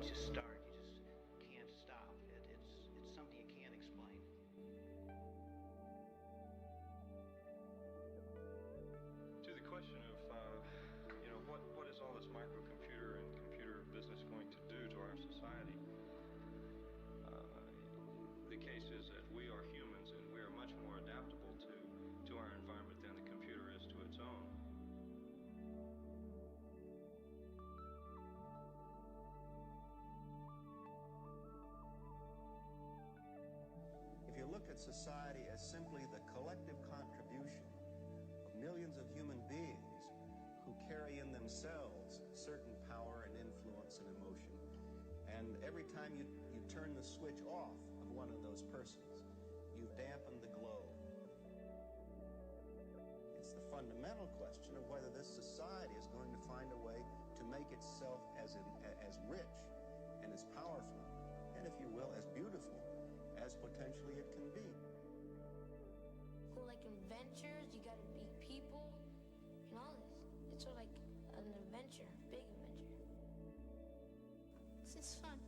once you start, you just can't stop. It's something you can't explain. To the question of, what is all this microcomputer and computer business going to do to our society? The case is that we are humans and we are much more adaptable to our environment than the computer is to its own. If you look at society as simply the collective contribution of millions of human beings who carry in themselves certain power and influence and emotion, and every time you turn the switch off of one of those persons, you've dampened the glow. It's the fundamental question of whether this society is going to find a way to make itself as rich and as powerful, and if you will, as beautiful as potentially it can be. Well, like adventures, you gotta meet people and all this. It's sort of like an adventure, big adventure. It's fun.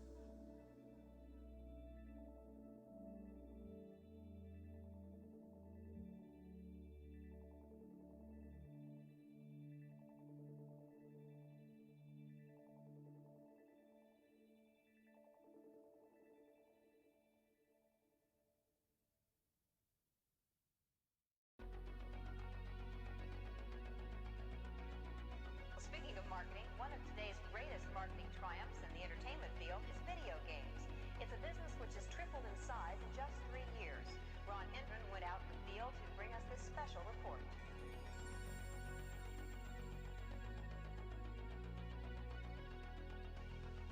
Speaking of marketing, one of today's greatest marketing triumphs in the entertainment field is video games. It's a business which has tripled in size in just 3 years. Ron Endron went out in the field to bring us this special report.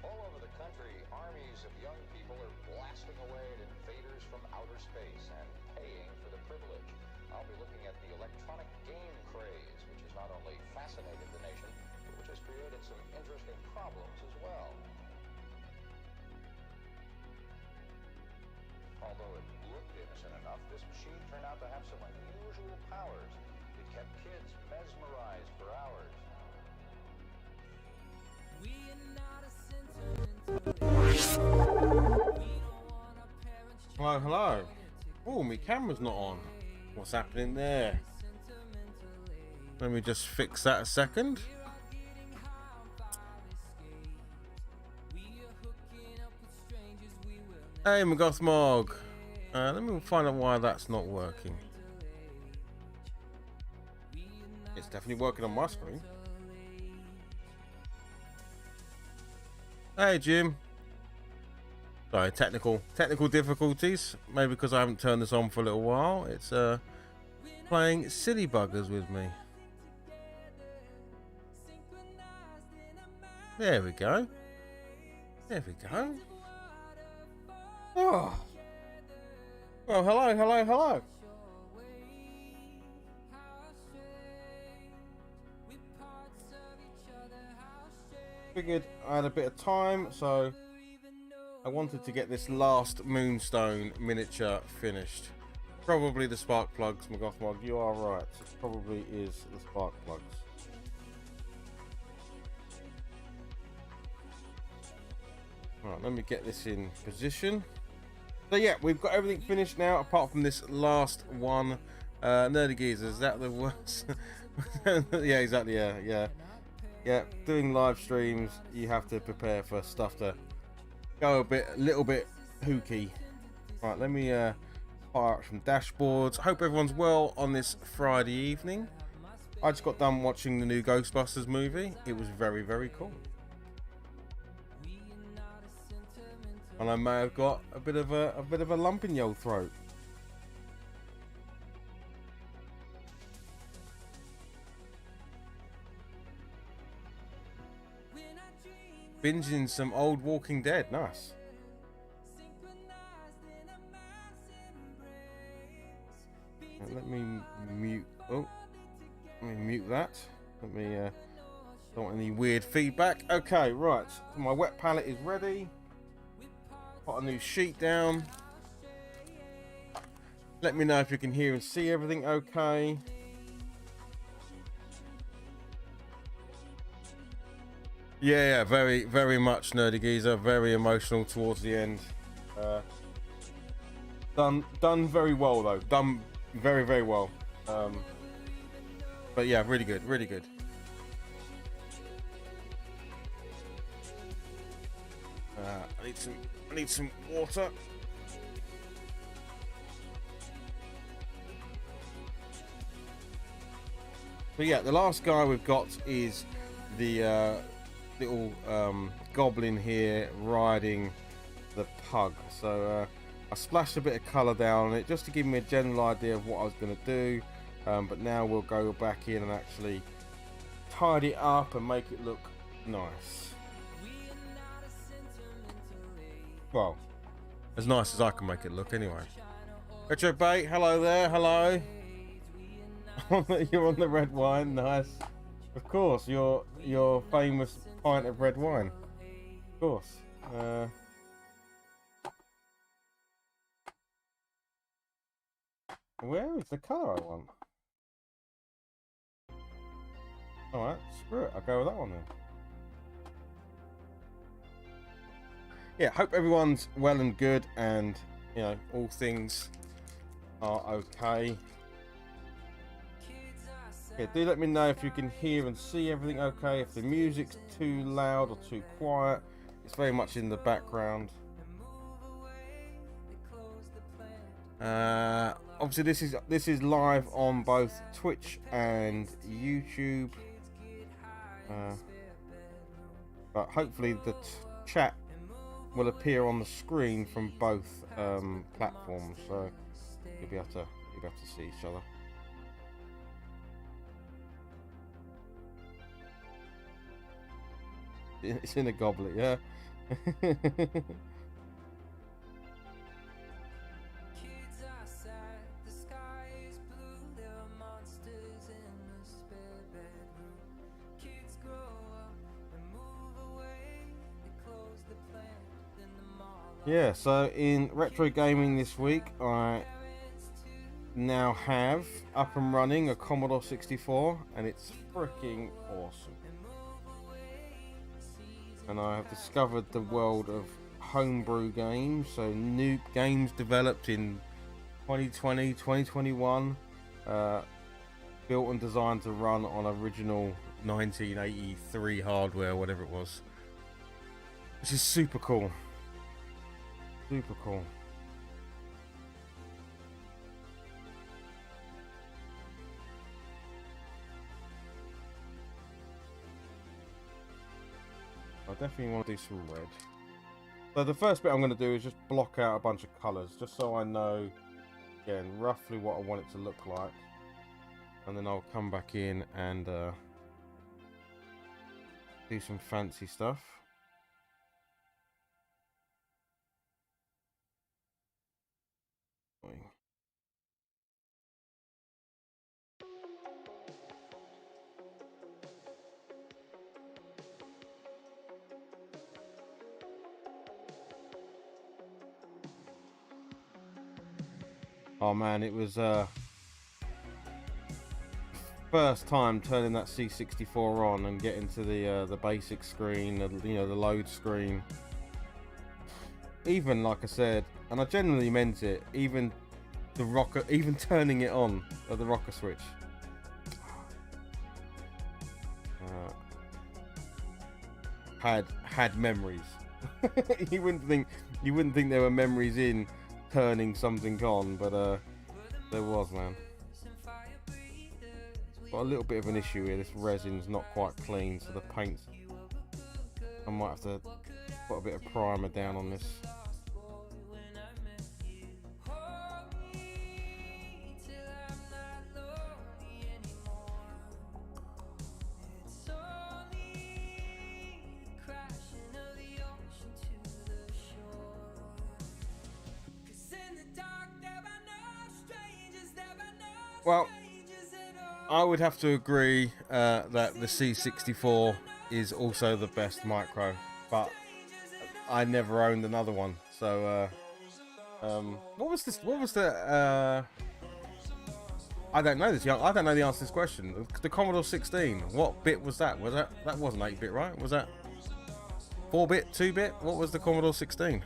All over the country, armies of young people are blasting away at invaders from outer space and paying for the privilege. I'll be looking at the electronic game craze, which has not only fascinated the nation, but which has created some interesting problems as well. Although it looked innocent enough, this machine turned out to have some unusual powers. It kept kids mesmerized for hours. We are not a sentimental. Hello, hello. Oh, my camera's not on. What's happening there? Let me just fix that a second. Hey, Magothmog. Let me find out why that's not working. It's definitely working on my screen. Hey, Jim. Sorry, technical difficulties. Maybe because I haven't turned this on for a little while. It's playing silly buggers with me. There we go. There we go. Oh. Well, hello. Figured I had a bit of time, so I wanted to get this last Moonstone miniature finished. Probably the spark plugs, Magothmog. You are right. It probably is the spark plugs. Alright, let me get this in position. So yeah, we've got everything finished now, apart from this last one. Nerdy Geezers, is that the worst? Yeah, exactly, yeah. Doing live streams, you have to prepare for stuff to go a little bit hooky. Right, let me fire up some dashboards. I hope everyone's well on this Friday evening. I just got done watching the new Ghostbusters movie. It was very, very cool. And I may have got a bit of a lump in your throat. Binging some old Walking Dead, nice. Let me mute. Oh, let me mute that. Let me. Don't want any weird feedback. Okay, right. My wet palette is ready. Put a new sheet down. Let me know if you can hear and see everything okay. Yeah, very, very much Nerdy Geezer. Very emotional towards the end. Done very well though. Done very, very well. But yeah, really good, really good. I need some water. But yeah, the last guy we've got is the little goblin here riding the pug. So I splashed a bit of colour down on it just to give me a general idea of what I was going to do. But now we'll go back in and actually tidy it up and make it look nice. Well, as nice as I can make it look anyway. Retro Bait, hello there, hello. You're on the red wine, nice. Of course, your famous pint of red wine. Of course. Where is the colour I want? Alright, screw it, I'll go with that one then. Yeah, hope everyone's well and good, and you know, all things are okay. Yeah, do let me know if you can hear and see everything okay, if the music's too loud or too quiet. It's very much in the background. Obviously this is live on both Twitch and YouTube. But hopefully the chat will appear on the screen from both platforms, so you'll be able to see each other. It's in a goblet, yeah. Yeah, so in retro gaming this week, I now have up and running a Commodore 64, and it's freaking awesome. And I have discovered the world of homebrew games, so new games developed in 2020, 2021, built and designed to run on original 1983 hardware, whatever it was, which is super cool. Super cool. I definitely want to do some red. So the first bit I'm going to do is just block out a bunch of colours, just so I know, again, roughly what I want it to look like. And then I'll come back in and do some fancy stuff. Oh man, it was first time turning that C64 on and getting to the basic screen, you know, the load screen. Even like I said, and I genuinely meant it, even the rocker, even turning it on at the rocker switch. Had memories. you wouldn't think there were memories in turning something on, but there was, man. Got a little bit of an issue here. This resin's not quite clean, so the paint, I might have to put a bit of primer down on this. Well, I would have to agree that the C64 is also the best micro, but I never owned another one. So, what was this? What was the? I don't know this. I don't know the answer to this question. The Commodore 16. What bit was that? Was that wasn't 8-bit, right? Was that? 4-bit, 2-bit? What was the Commodore 16?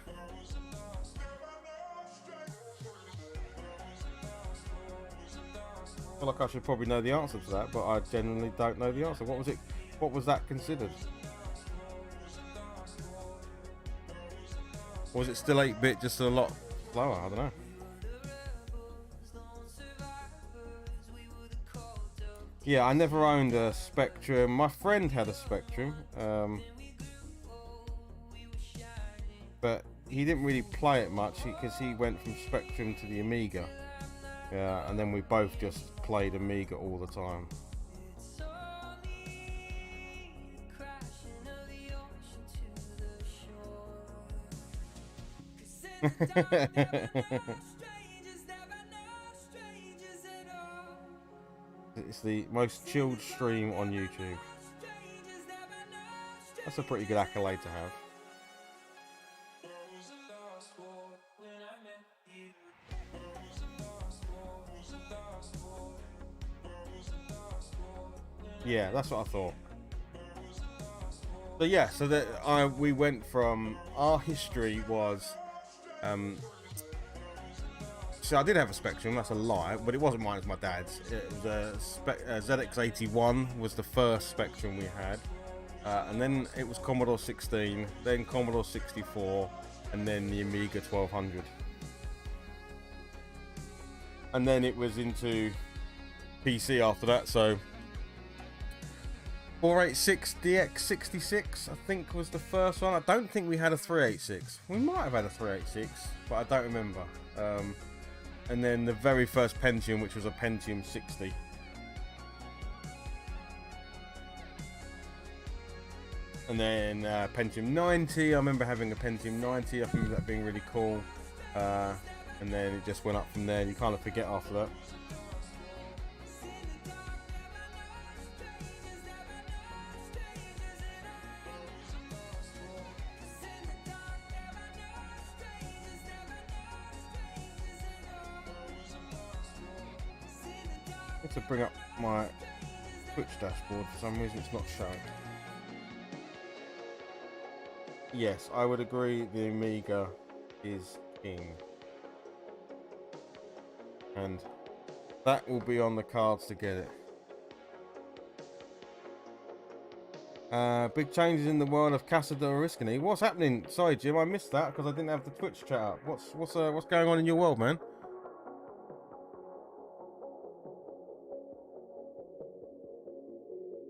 I feel like I should probably know the answer to that, but I genuinely don't know the answer. What was it? What was that considered? Or was it still 8-bit, just a lot slower? I don't know. Yeah, I never owned a Spectrum. My friend had a Spectrum, but he didn't really play it much because he went from Spectrum to the Amiga. Yeah, and then we both just played Amiga all the time. It's the most chilled stream on YouTube. That's a pretty good accolade to have. Yeah, that's what I thought. So yeah, so that we went from, our history was, so I did have a Spectrum, that's a lie, but it wasn't mine, it was my dad's. It was a ZX81 was the first Spectrum we had, and then it was Commodore 16, then Commodore 64, and then the Amiga 1200. And then it was into PC after that, so 486 DX66 I think was the first one. I don't think we had a 386. We might have had a 386, but I don't remember. And then the very first Pentium, which was a Pentium 60. And then Pentium 90. I remember having a Pentium 90. I remember that being really cool. And then it just went up from there. You kind of forget after that. To bring up my Twitch dashboard, for some reason it's not showing. Yes, I would agree, the Amiga is king, and that will be on the cards to get it. Big changes in the world of Casa de Oriscany. What's happening? Sorry Jim, I missed that because I didn't have the Twitch chat up. What's going on in your world, man?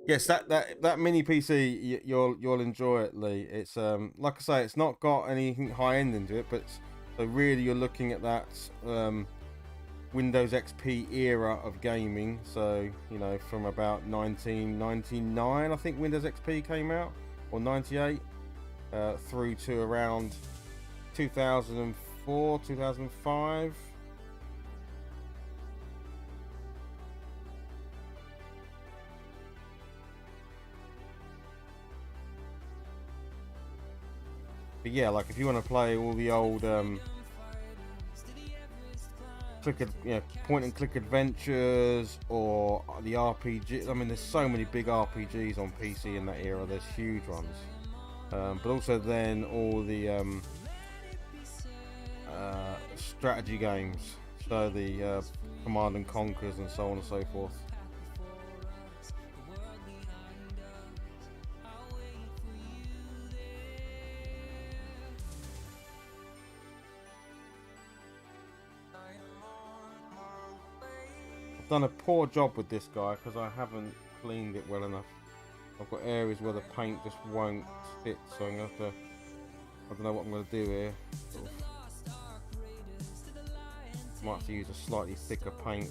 Yes, that mini PC, you'll enjoy it, Lee. It's like I say, it's not got anything high end into it, but so really you're looking at that Windows XP era of gaming. So you know, from about 1999, I think Windows XP came out, or 98, through to around 2004, 2005. But yeah, like if you want to play all the old point and click adventures, or the RPG, I mean there's so many big RPGs on PC in that era, there's huge ones. But also then all the strategy games, so the Command and Conquers and so on and so forth. I've done a poor job with this guy because I haven't cleaned it well enough. I've got areas where the paint just won't sit, so I'm going to have to, I don't know what I'm going to do here. Might have to use a slightly thicker paint.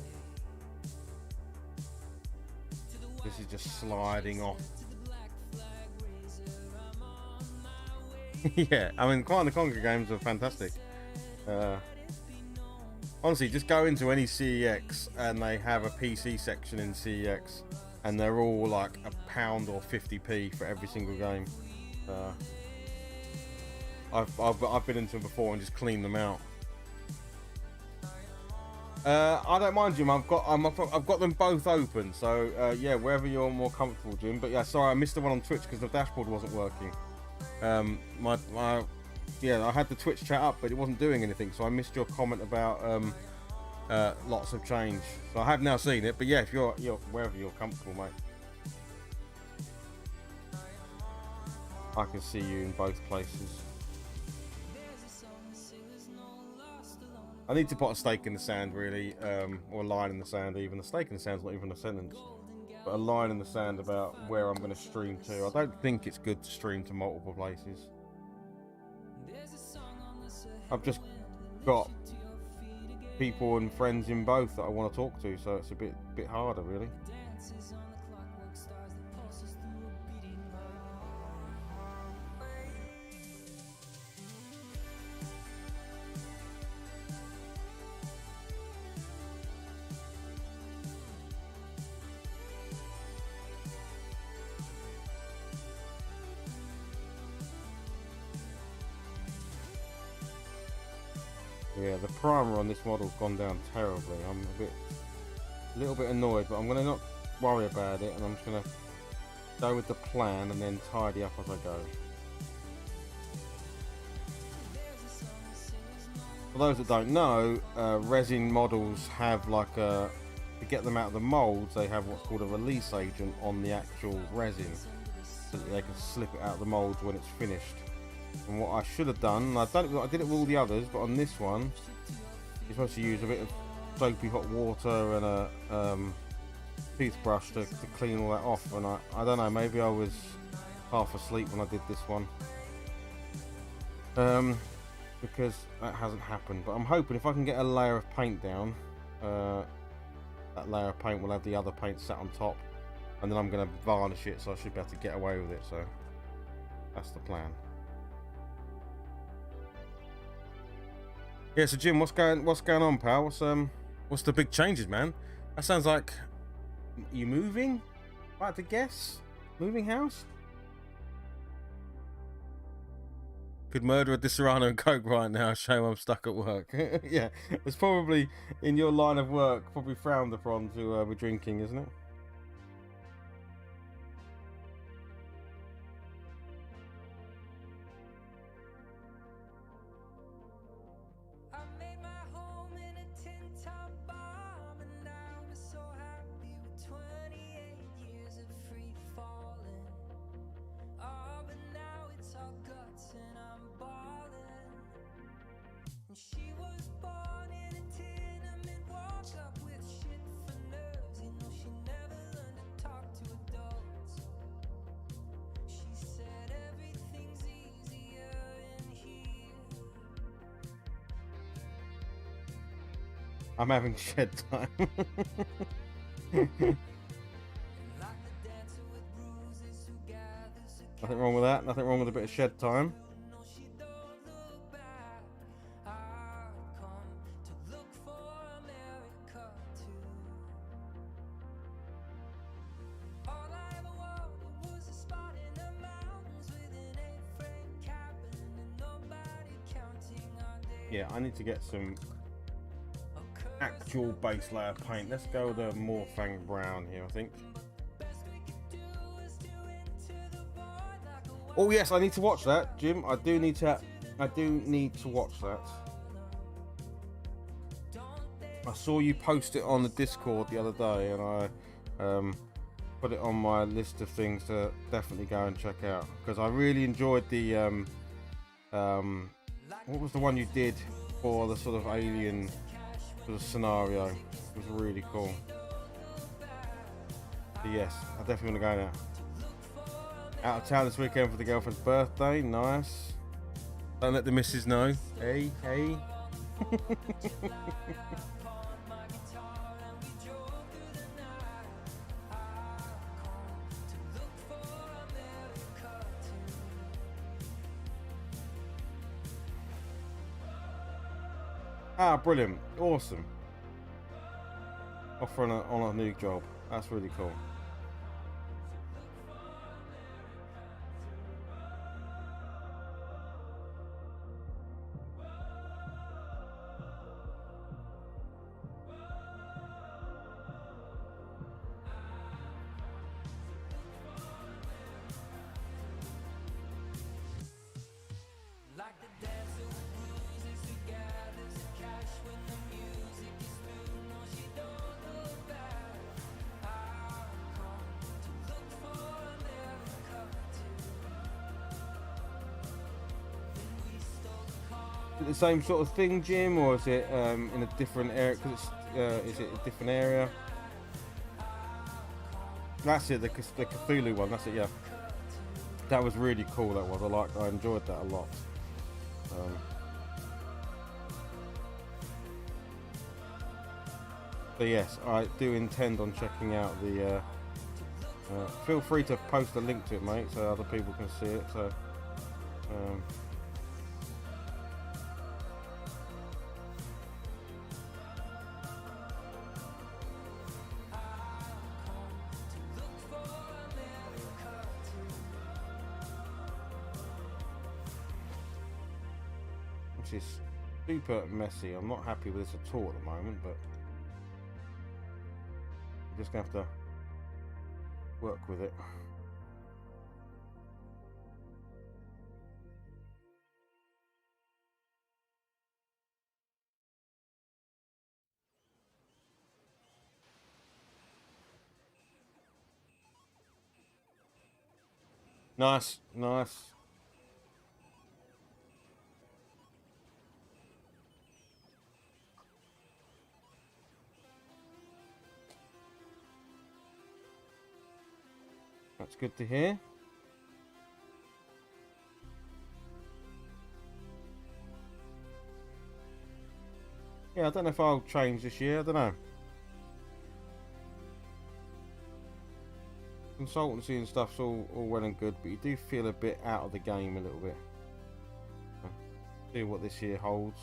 This is just sliding off. Yeah, I mean, Command & Conquer games are fantastic. Honestly, just go into any CEX and they have a PC section in CEX, and they're all like £1 or 50p for every single game. I've been into them before and just cleaned them out. I don't mind, Jim. I've got them both open, so yeah, wherever you're more comfortable, Jim. But yeah, sorry, I missed the one on Twitch because the dashboard wasn't working. Yeah, I had the Twitch chat up, but it wasn't doing anything, so I missed your comment about lots of change. So I have now seen it, but yeah, if you're wherever you're comfortable, mate, I can see you in both places. I need to put a stake in the sand, really, or a line in the sand. Even a stake in the sand's not even a sentence, but a line in the sand about where I'm going to stream to. I don't think it's good to stream to multiple places. I've just got people and friends in both that I want to talk to, so it's a bit harder, really. Yeah, the primer on this model's gone down terribly. I'm a little bit annoyed, but I'm gonna not worry about it, and I'm just gonna go with the plan and then tidy up as I go. For those that don't know, resin models have like to get them out of the molds, they have what's called a release agent on the actual resin, so that they can slip it out of the molds when it's finished. And what I should have done, I did it with all the others, but on this one, you're supposed to use a bit of soapy hot water and a toothbrush to clean all that off. And I don't know, maybe I was half asleep when I did this one, because that hasn't happened. But I'm hoping if I can get a layer of paint down, that layer of paint will have the other paint sat on top, and then I'm going to varnish it, so I should be able to get away with it. So that's the plan. Yeah, so Jim, what's going on, pal? What's the big changes, man? That sounds like you moving? If I had to guess, moving house? Could murder a Disaronno and coke right now. Shame I'm stuck at work. Yeah, it's probably in your line of work, probably frowned upon to be drinking, isn't it? I'm having shed time. Nothing wrong with that. Nothing wrong with a bit of shed time. Yeah, I need to get some actual base layer paint. Let's go with a Morfang brown here, I think. Oh yes, I need to watch that, Jim. I do need to watch that. I saw you post it on the Discord the other day, and I put it on my list of things to definitely go and check out, because I really enjoyed the what was the one you did for the sort of alien sort of scenario? It was really cool. So yes, I definitely want to go now. Out of town this weekend for the girlfriend's birthday. Nice. Don't let the missus know. Hey. Ah, brilliant. Awesome. Off on a new job. That's really cool. the same sort of thing, Jim, or is it in a different area? Because it's is it a different area? That's it, the Cthulhu one. That's it. Yeah, that was really cool. That was. I enjoyed that a lot. But yes, I do intend on checking out the. Feel free to post a link to it, mate, so other people can see it. So. Which is super messy. I'm not happy with this at all at the moment, but I'm just gonna have to work with it. Nice, nice. That's good to hear. Yeah, I don't know if I'll change this year. I don't know. Consultancy and stuff's all well and good, but you do feel a bit out of the game a little bit. See what this year holds.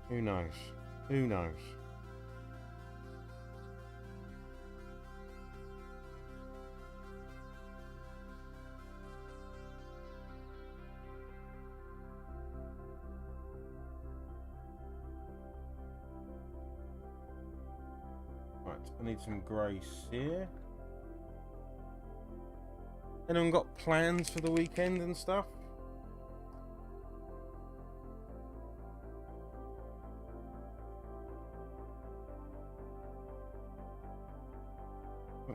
Who knows? Who knows? Right, I need some grace here. Anyone got plans for the weekend and stuff?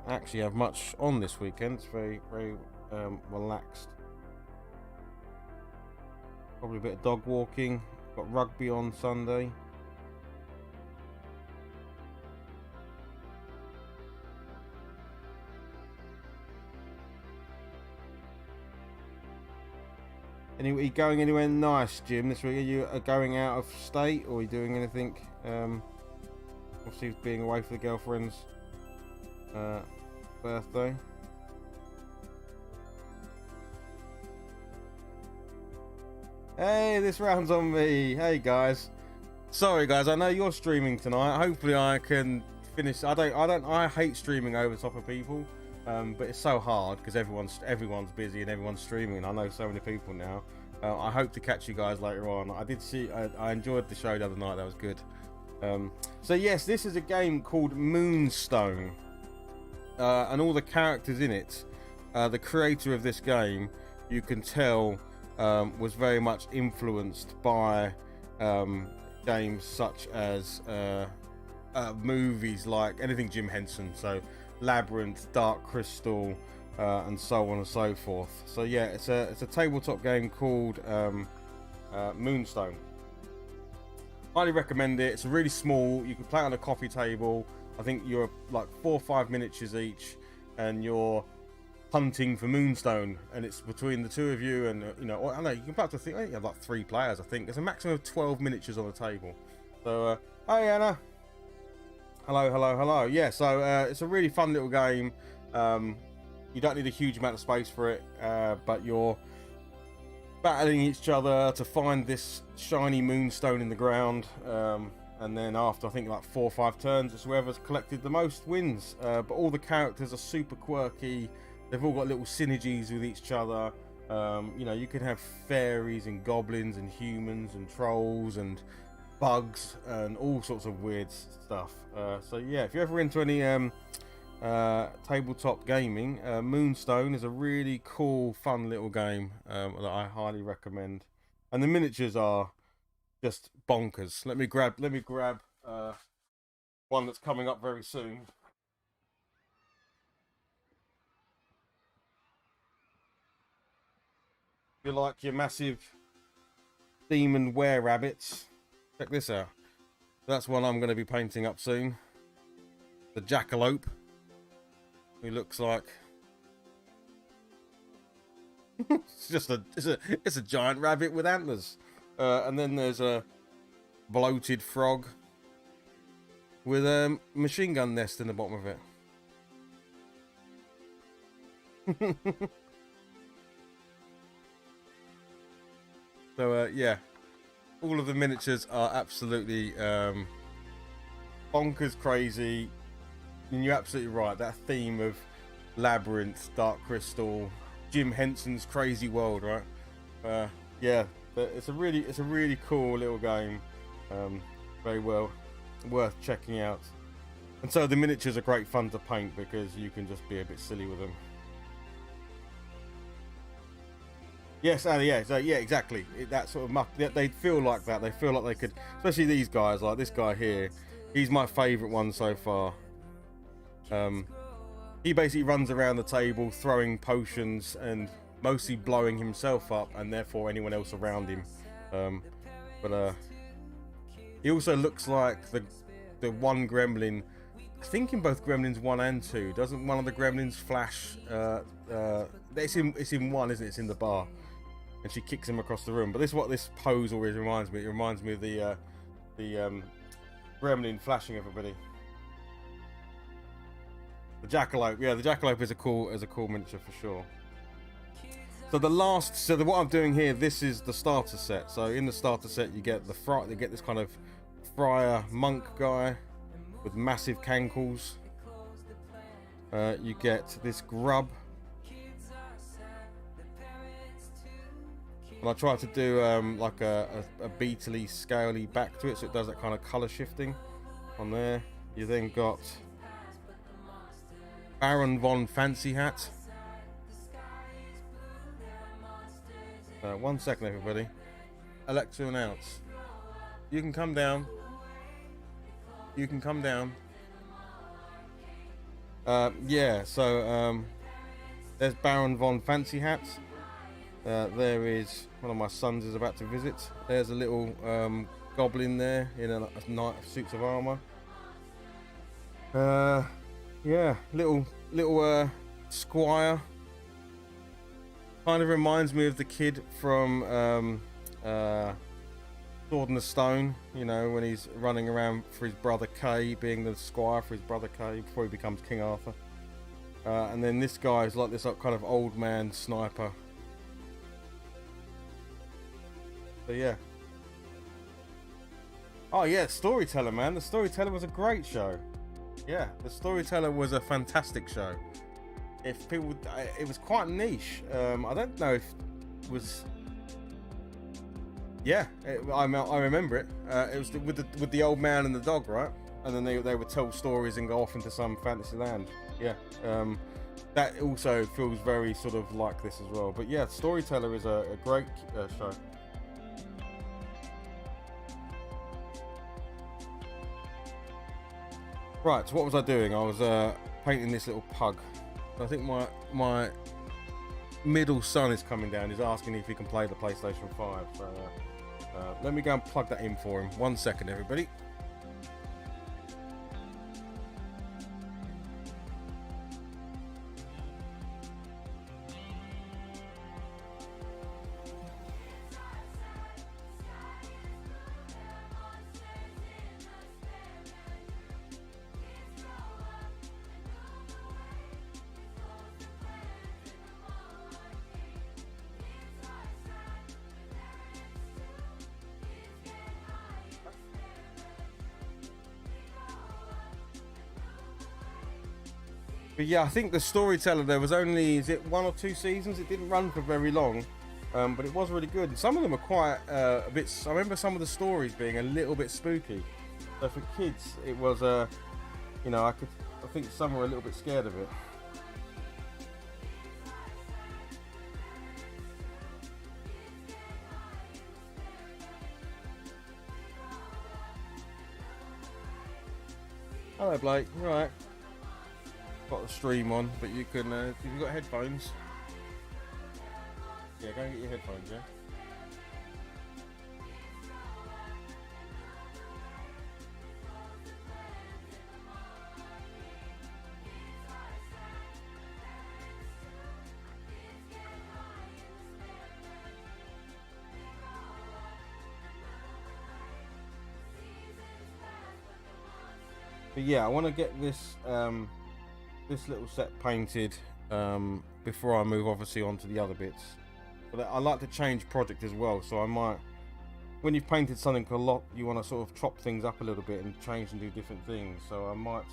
Actually have much on this weekend. It's very relaxed. Probably a bit of dog walking. Got rugby on Sunday. Are you going anywhere nice, Jim, this week? Are you going out of state, or are you doing anything? Obviously being away for the girlfriend's birthday. Hey, this round's on me. Hey guys, sorry guys, I know you're streaming tonight. Hopefully I can finish. I hate streaming over top of people, but it's so hard because everyone's busy and everyone's streaming. I know so many people now. I hope to catch you guys later on. I enjoyed the show the other night. That was good. So yes, this is a game called Moonstone. And all the characters in it, the creator of this game, you can tell, was very much influenced by games such as movies like anything Jim Henson, so Labyrinth, Dark Crystal, and so on and so forth. So yeah, it's a tabletop game called Moonstone. Highly recommend it. It's really small. You can play it on a coffee table. I think you're like 4 or 5 miniatures each, and you're hunting for Moonstone, and it's between the two of you. And I know you can play up to you have like 3 players. I think there's a maximum of 12 miniatures on the table. So, hi Anna. Hello. Yeah, so it's a really fun little game. You don't need a huge amount of space for it, but you're battling each other to find this shiny Moonstone in the ground. And then after I think like 4 or 5 turns, it's whoever's collected the most wins. But all the characters are super quirky. They've all got little synergies with each other. You can have fairies and goblins and humans and trolls and bugs and all sorts of weird stuff. So yeah, if you're ever into any tabletop gaming, Moonstone is a really cool, fun little game that I highly recommend. and the miniatures are just bonkers. Let me grab one that's coming up very soon. If you like your massive demon were-rabbits, check this out. That's one I'm going to be painting up soon. The jackalope, who looks like it's a giant rabbit with antlers. And then there's a bloated frog with a machine gun nest in the bottom of it. So yeah, all of the miniatures are absolutely bonkers crazy. And you're absolutely right, that theme of Labyrinth, Dark Crystal, Jim Henson's Crazy World, right? Yeah, but it's a really cool little game. Very well worth checking out. And so the miniatures are great fun to paint because you can just be a bit silly with them. Yes, yeah, so yeah, exactly. That sort of they feel like that. They feel like they could, especially these guys, like this guy here. He's my favourite one so far. He basically runs around the table throwing potions and mostly blowing himself up, and therefore anyone else around him. But he also looks like the one gremlin. I think in both Gremlins 1 and 2. Doesn't one of the gremlins flash? It's in 1, isn't it? It's in the bar, and she kicks him across the room. But this is what this pose always reminds me. It reminds me of the gremlin flashing everybody. The jackalope, yeah, the jackalope is a cool miniature for sure. So what I'm doing here, this is the starter set. So in the starter set, you get this kind of friar monk guy with massive cankles. You get this grub. And I try to do like a beetly, scaly back to it, so it does that kind of colour shifting on there. You then got Baron von Fancy Hat. 1 second, everybody. Alexa, announce. You can come down. You can come down. Yeah, so there's Baron von Fancy Hat. There is one of my sons is about to visit. There's a little goblin there in a knight of suits of armor. Yeah, little squire. Kind of reminds me of the kid from Sword in the Stone, you know, when he's running around for his brother Kay, being the squire for his brother Kay before he becomes King Arthur. And then this guy is like this kind of old man sniper. So yeah. Oh yeah, Storyteller, man. The Storyteller was a great show. Yeah, the Storyteller was a fantastic show. If people, it was quite niche. I don't know if it was. Yeah, I remember it. It was with the old man and the dog, right? And then they would tell stories and go off into some fantasy land. Yeah, that also feels very sort of like this as well. But yeah, Storyteller is a great show. Right, so what was I doing? I was painting this little pug. I think my middle son is coming down. He's asking if he can play the PlayStation 5. So let me go and plug that in for him. 1 second, everybody. But yeah, I think the Storyteller, there was only, is it 1 or 2 seasons? It didn't run for very long, but it was really good. And some of them are quite a bit, I remember some of the stories being a little bit spooky. So for kids, it was, you know, I think some were a little bit scared of it. Hello, Blake. You alright? Got the stream on, but you can. If you've got headphones, yeah, go and get your headphones, yeah. But yeah, I want to get this this little set painted before I move obviously onto the other bits. But I like to change project as well, so I might, when you've painted something a lot, you want to sort of chop things up a little bit and change and do different things. So I might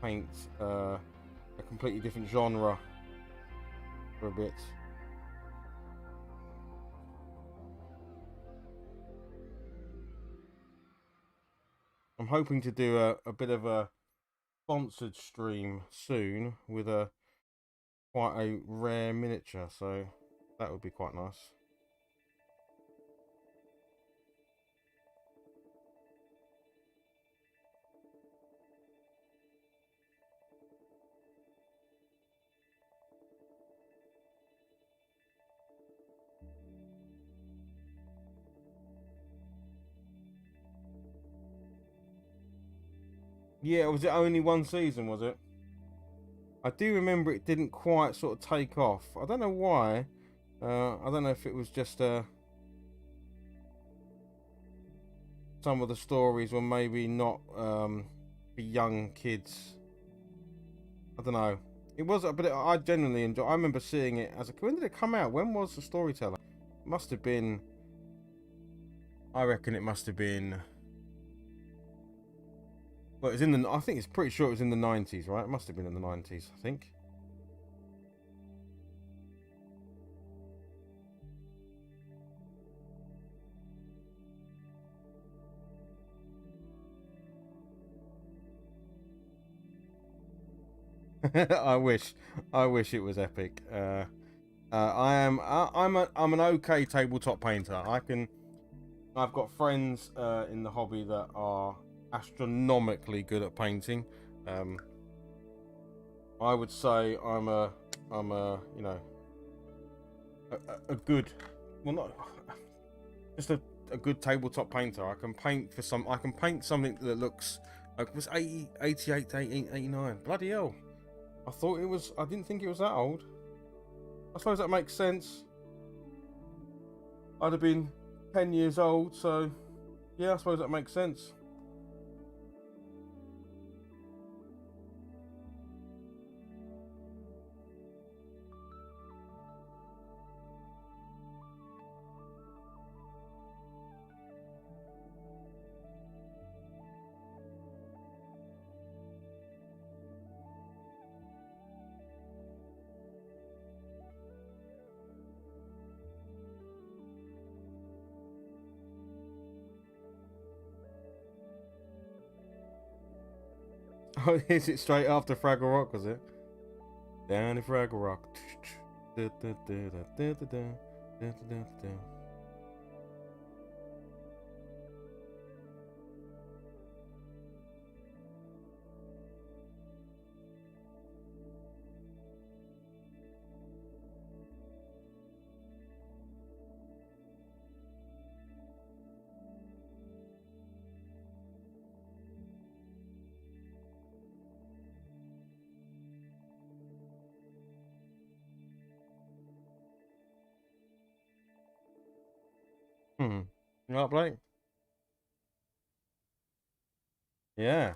paint a completely different genre for a bit. I'm hoping to do a bit of a sponsored stream soon with a quite a rare miniature, so that would be quite nice. Yeah, was it only one season, was it? I do remember it didn't quite sort of take off. I don't know why. I don't know if it was just some of the stories were maybe not for young kids. I don't know. It was, but I genuinely enjoy. I remember seeing it as a. When did it come out? When was The Storyteller? It must have been. I reckon it must have been. Well, it was in the. I think it's pretty sure it was in the 90s, right? It must have been in the 90s, I think. I wish it was epic. I'm an okay tabletop painter. I've got friends in the hobby that are astronomically good at painting. I would say I'm a you know a good, well, not just a good tabletop painter. I can paint something that looks like it was 80, 88 to 89. Bloody hell. I didn't think it was that old. I suppose that makes sense. I'd have been 10 years old, so yeah, I suppose that makes sense. Oh, is it straight after Fraggle Rock, was it? Down in Fraggle Rock. You right, Blake? Yeah.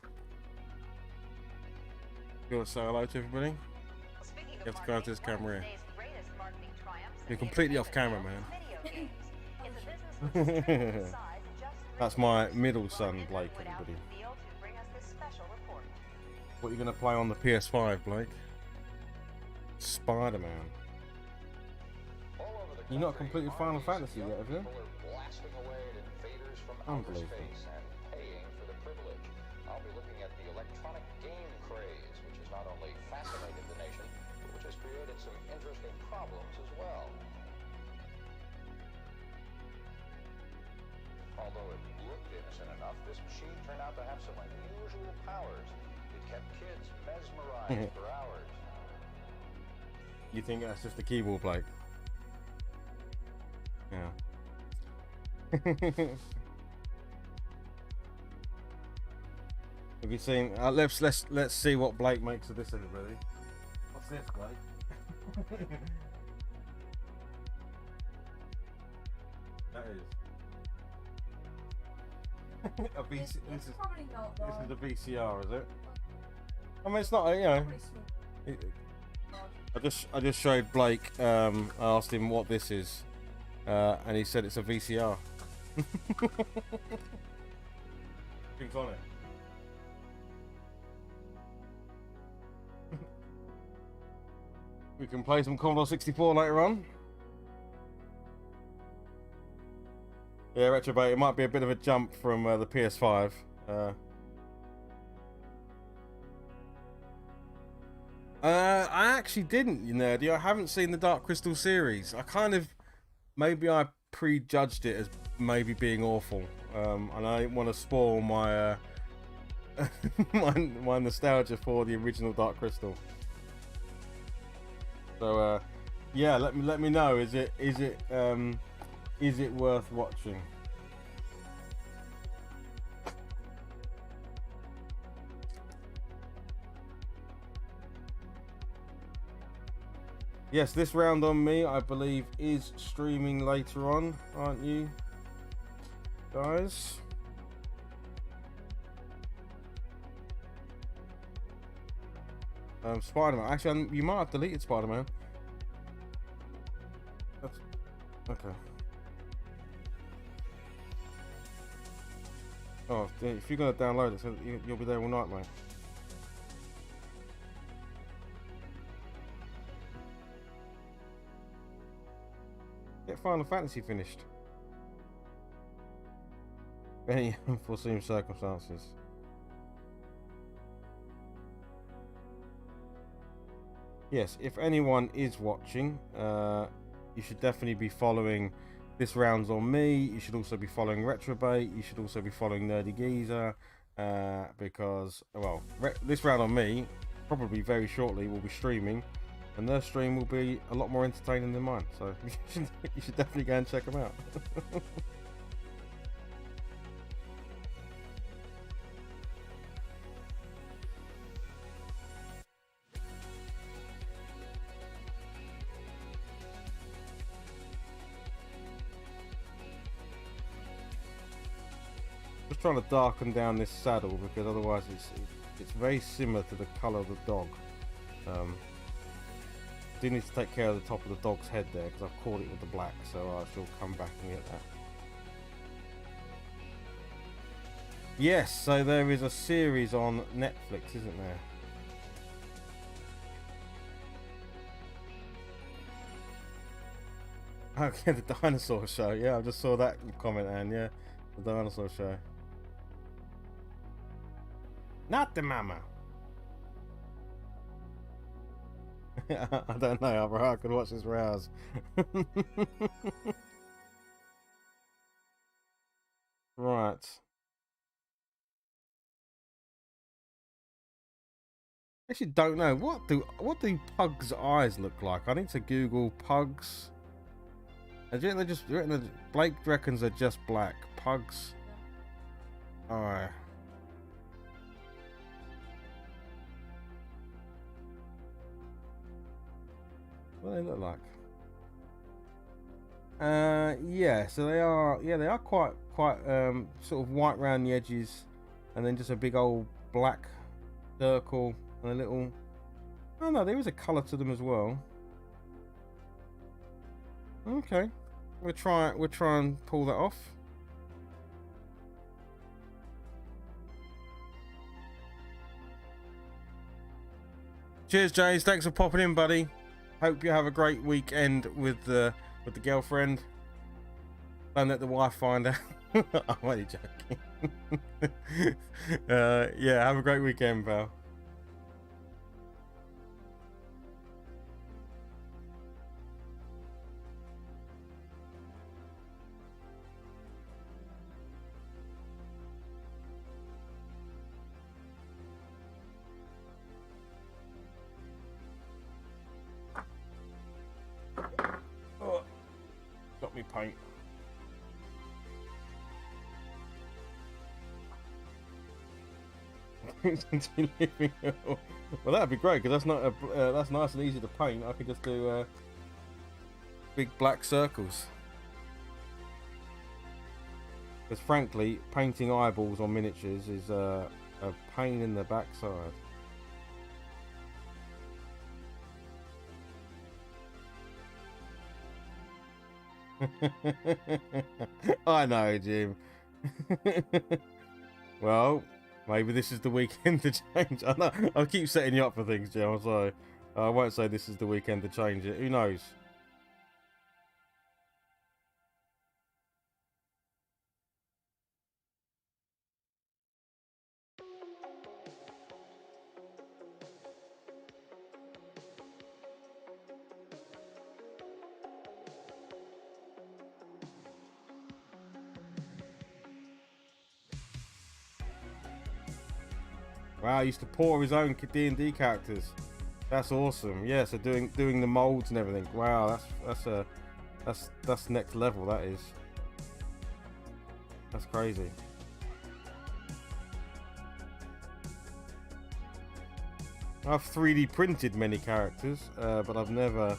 You want to say hello to everybody? You have to go into this camera here. You're completely off camera, man. That's my middle son, Blake, everybody. What are you going to play on the PS5, Blake? Spider-Man. You're not completed Final Fantasy yet, have you? Unbelievable. For the privilege. I'll be looking at the electronic game craze, which has not only fascinated the nation, but which has created some interesting problems as well. Although it looked innocent enough, this machine turned out to have some unusual powers. It kept kids mesmerized for hours. You think that's just a keyboard plate? Yeah. Have you seen? Let's see what Blake makes of this, everybody. What's this, Blake? That is a VC. This is probably not. this is a VCR, is it? I mean, it's not. You know. I just showed Blake. I asked him what this is, and he said it's a VCR. Things on it. We can play some Commodore 64 later on. Yeah, Retrobate. It might be a bit of a jump from the PS5. I actually didn't, you nerdy. I haven't seen the Dark Crystal series. I kind of, maybe I prejudged it as maybe being awful, and I didn't want to spoil my my nostalgia for the original Dark Crystal. So yeah, let me know. Is it worth watching? Yes, this round on me, I believe, is streaming later on, aren't you, guys? Spider-Man. Actually, you might have deleted Spider-Man. That's okay. Oh, if you're gonna download it, so you'll be there all night, mate. Get Final Fantasy finished. Any unforeseen circumstances. Yes, if anyone is watching, you should definitely be following This Round's on Me. You should also be following Retrobate. You should also be following Nerdy Geezer, because, well, This Round on Me, probably very shortly, will be streaming, and their stream will be a lot more entertaining than mine. So you should definitely go and check them out. Just trying to darken down this saddle because otherwise it's very similar to the colour of the dog. I do need to take care of the top of the dog's head there because I've caught it with the black, so I shall come back and get that. Yes, so there is a series on Netflix, isn't there? Okay, the dinosaur show. Yeah, I just saw that comment, Anne. Yeah, the dinosaur show. Not the mama. I don't know, bro. I could watch this for hours. Right. Actually, don't know. What do Pug's eyes look like? I need to Google Pugs. I think they're just Blake reckons they're just black. Pugs. Alright. What do they look like? Yeah, so they are. Yeah, they are quite sort of white around the edges, and then just a big old black circle and a little. Oh no, there is a colour to them as well. Okay, we'll try and pull that off. Cheers, Jays. Thanks for popping in, buddy. Hope you have a great weekend with the girlfriend. Don't let the wife find out. I'm only joking. Yeah, have a great weekend, pal. paint. Well, that'd be great because that's not a that's nice and easy to paint. I could just do big black circles. Because frankly, painting eyeballs on miniatures is a pain in the backside. I know, Jim. Well, maybe this is the weekend to change. I know, I'll keep setting you up for things, Jim. So I won't say this is the weekend to change it. Who knows? Wow, he used to pour his own D&D characters. That's awesome. Yeah, so doing the molds and everything. Wow, that's next level. That is. That's crazy. I've 3D printed many characters, but I've never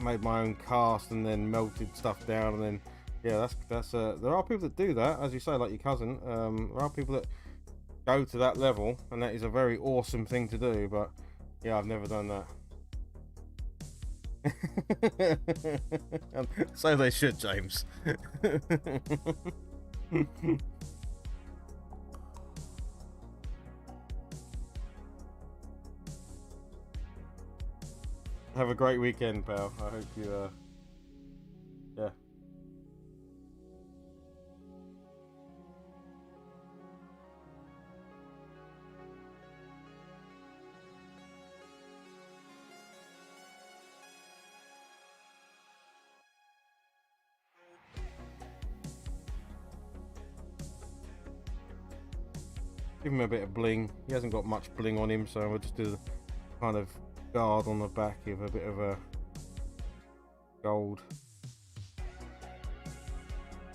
made my own cast and then melted stuff down and then. Yeah, that's there are people that do that, as you say, like your cousin. There are people that go to that level, and that is a very awesome thing to do. But yeah, I've never done that. So they should, James. Have a great weekend, pal. I hope you, yeah. Give him a bit of bling. He hasn't got much bling on him, so we'll just do the kind of guard on the back with a bit of a gold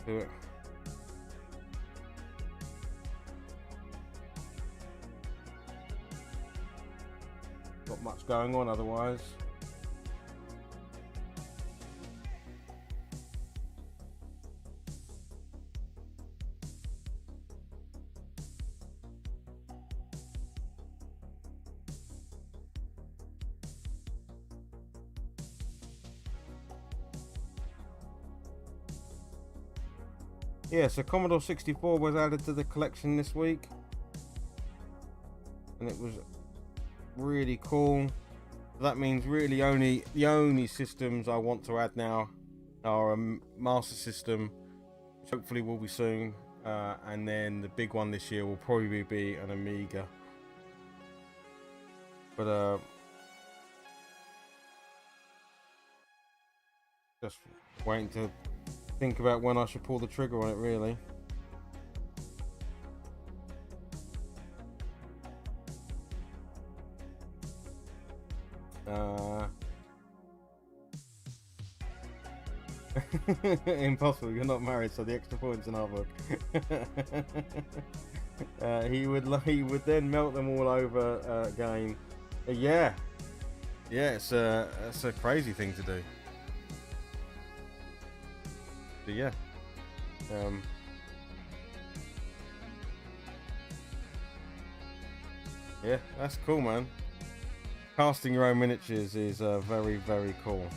to it. Not much going on otherwise. Yeah, so Commodore 64 was added to the collection this week, and it was really cool. That means really the only systems I want to add now are a Master System, which hopefully will be soon, and then the big one this year will probably be an Amiga. But just waiting to think about when I should pull the trigger on it, really. Impossible, you're not married, so the extra points in our book. He would then melt them all over again. Yeah, it's a crazy thing to do. But yeah, yeah, that's cool, man. Casting your own miniatures is very, very cool.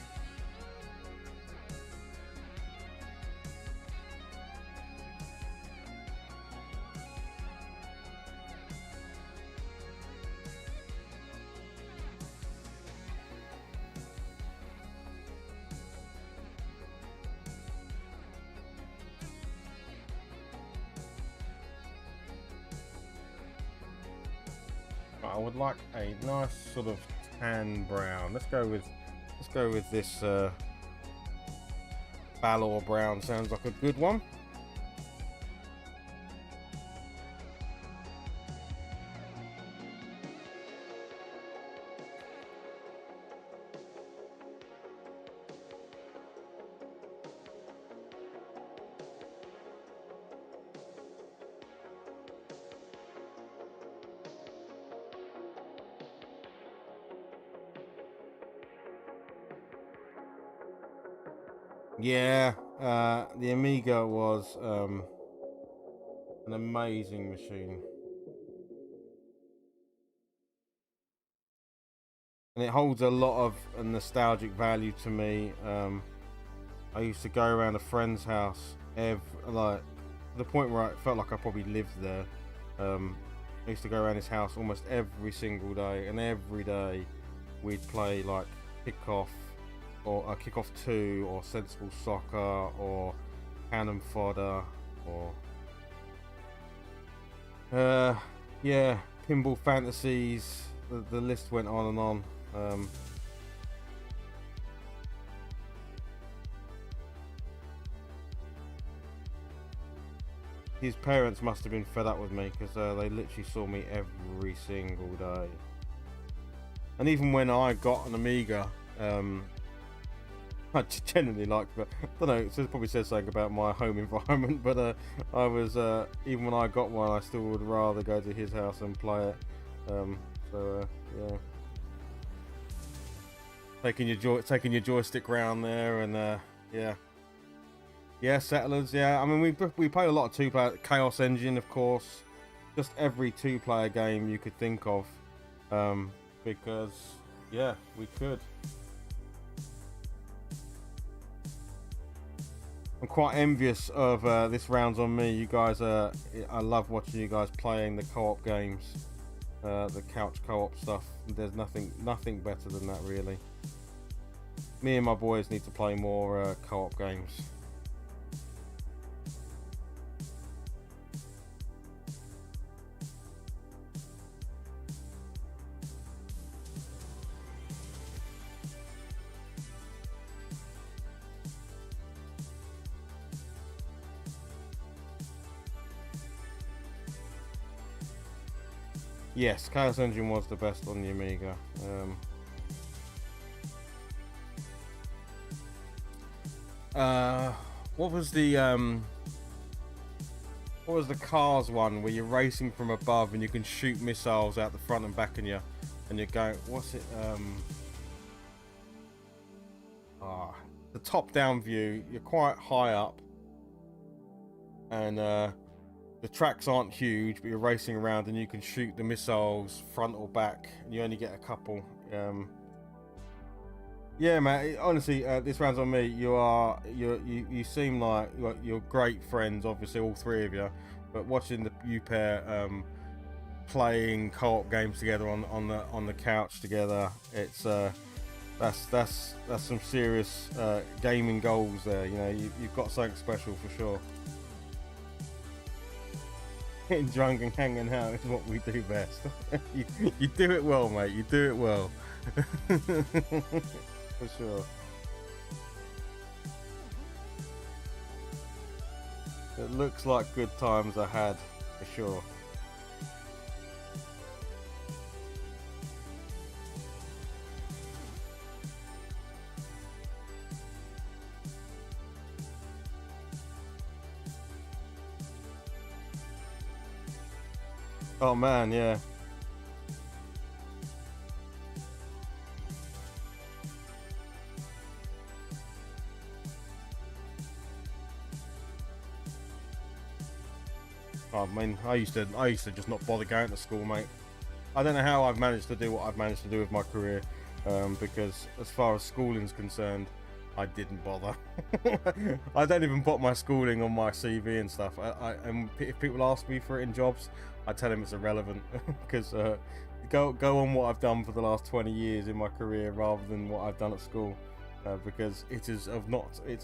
I would like a nice sort of tan brown. Let's go with this Balor brown. Sounds like a good one. Yeah, the Amiga was an amazing machine. And it holds a lot of nostalgic value to me. I used to go around a friend's house like the point where I felt like I probably lived there. I used to go around his house almost every single day, and every day we'd play like Kickoff or Kickoff 2 or Sensible Soccer or Cannon Fodder or yeah, Pinball Fantasies. The list went on and on. His parents must have been fed up with me because they literally saw me every single day. And even when I got an Amiga, I genuinely liked it. I don't know, it probably says something about my home environment, but I was, even when I got one, I still would rather go to his house and play it. Yeah. Taking your joystick round there, and yeah, Settlers. Yeah, I mean we played a lot of two-player. Chaos Engine, of course. Just every two-player game you could think of, because yeah, we could. I'm quite envious of this round's on me. You guys, I love watching you guys playing the co-op games, the couch co-op stuff. There's nothing better than that, really. Me and my boys need to play more co-op games. Yes, Chaos Engine was the best on the Amiga. What was the Cars one where you're racing from above and you can shoot missiles out the front and back, and you're going, what's it? The top-down view. You're quite high up, and the tracks aren't huge, but you're racing around and you can shoot the missiles front or back, and you only get a couple. Yeah, man. Honestly, this round's on me. You seem like you're great friends. Obviously, all three of you. But watching you pair playing co-op games together on the couch together, it's that's some serious gaming goals there. You know, you've got something special for sure. Getting drunk and hanging out is what we do best. you do it well, mate. You do it well. For sure. It looks like good times I had, for sure. Oh man, yeah. Oh, I mean, I used to just not bother going to school, mate. I don't know how I've managed to do what I've managed to do with my career, because as far as schooling's concerned, I didn't bother. I don't even put my schooling on my CV and stuff. And if people ask me for it in jobs, I tell them it's irrelevant, because go on what I've done for the last 20 years in my career rather than what I've done at school, because it's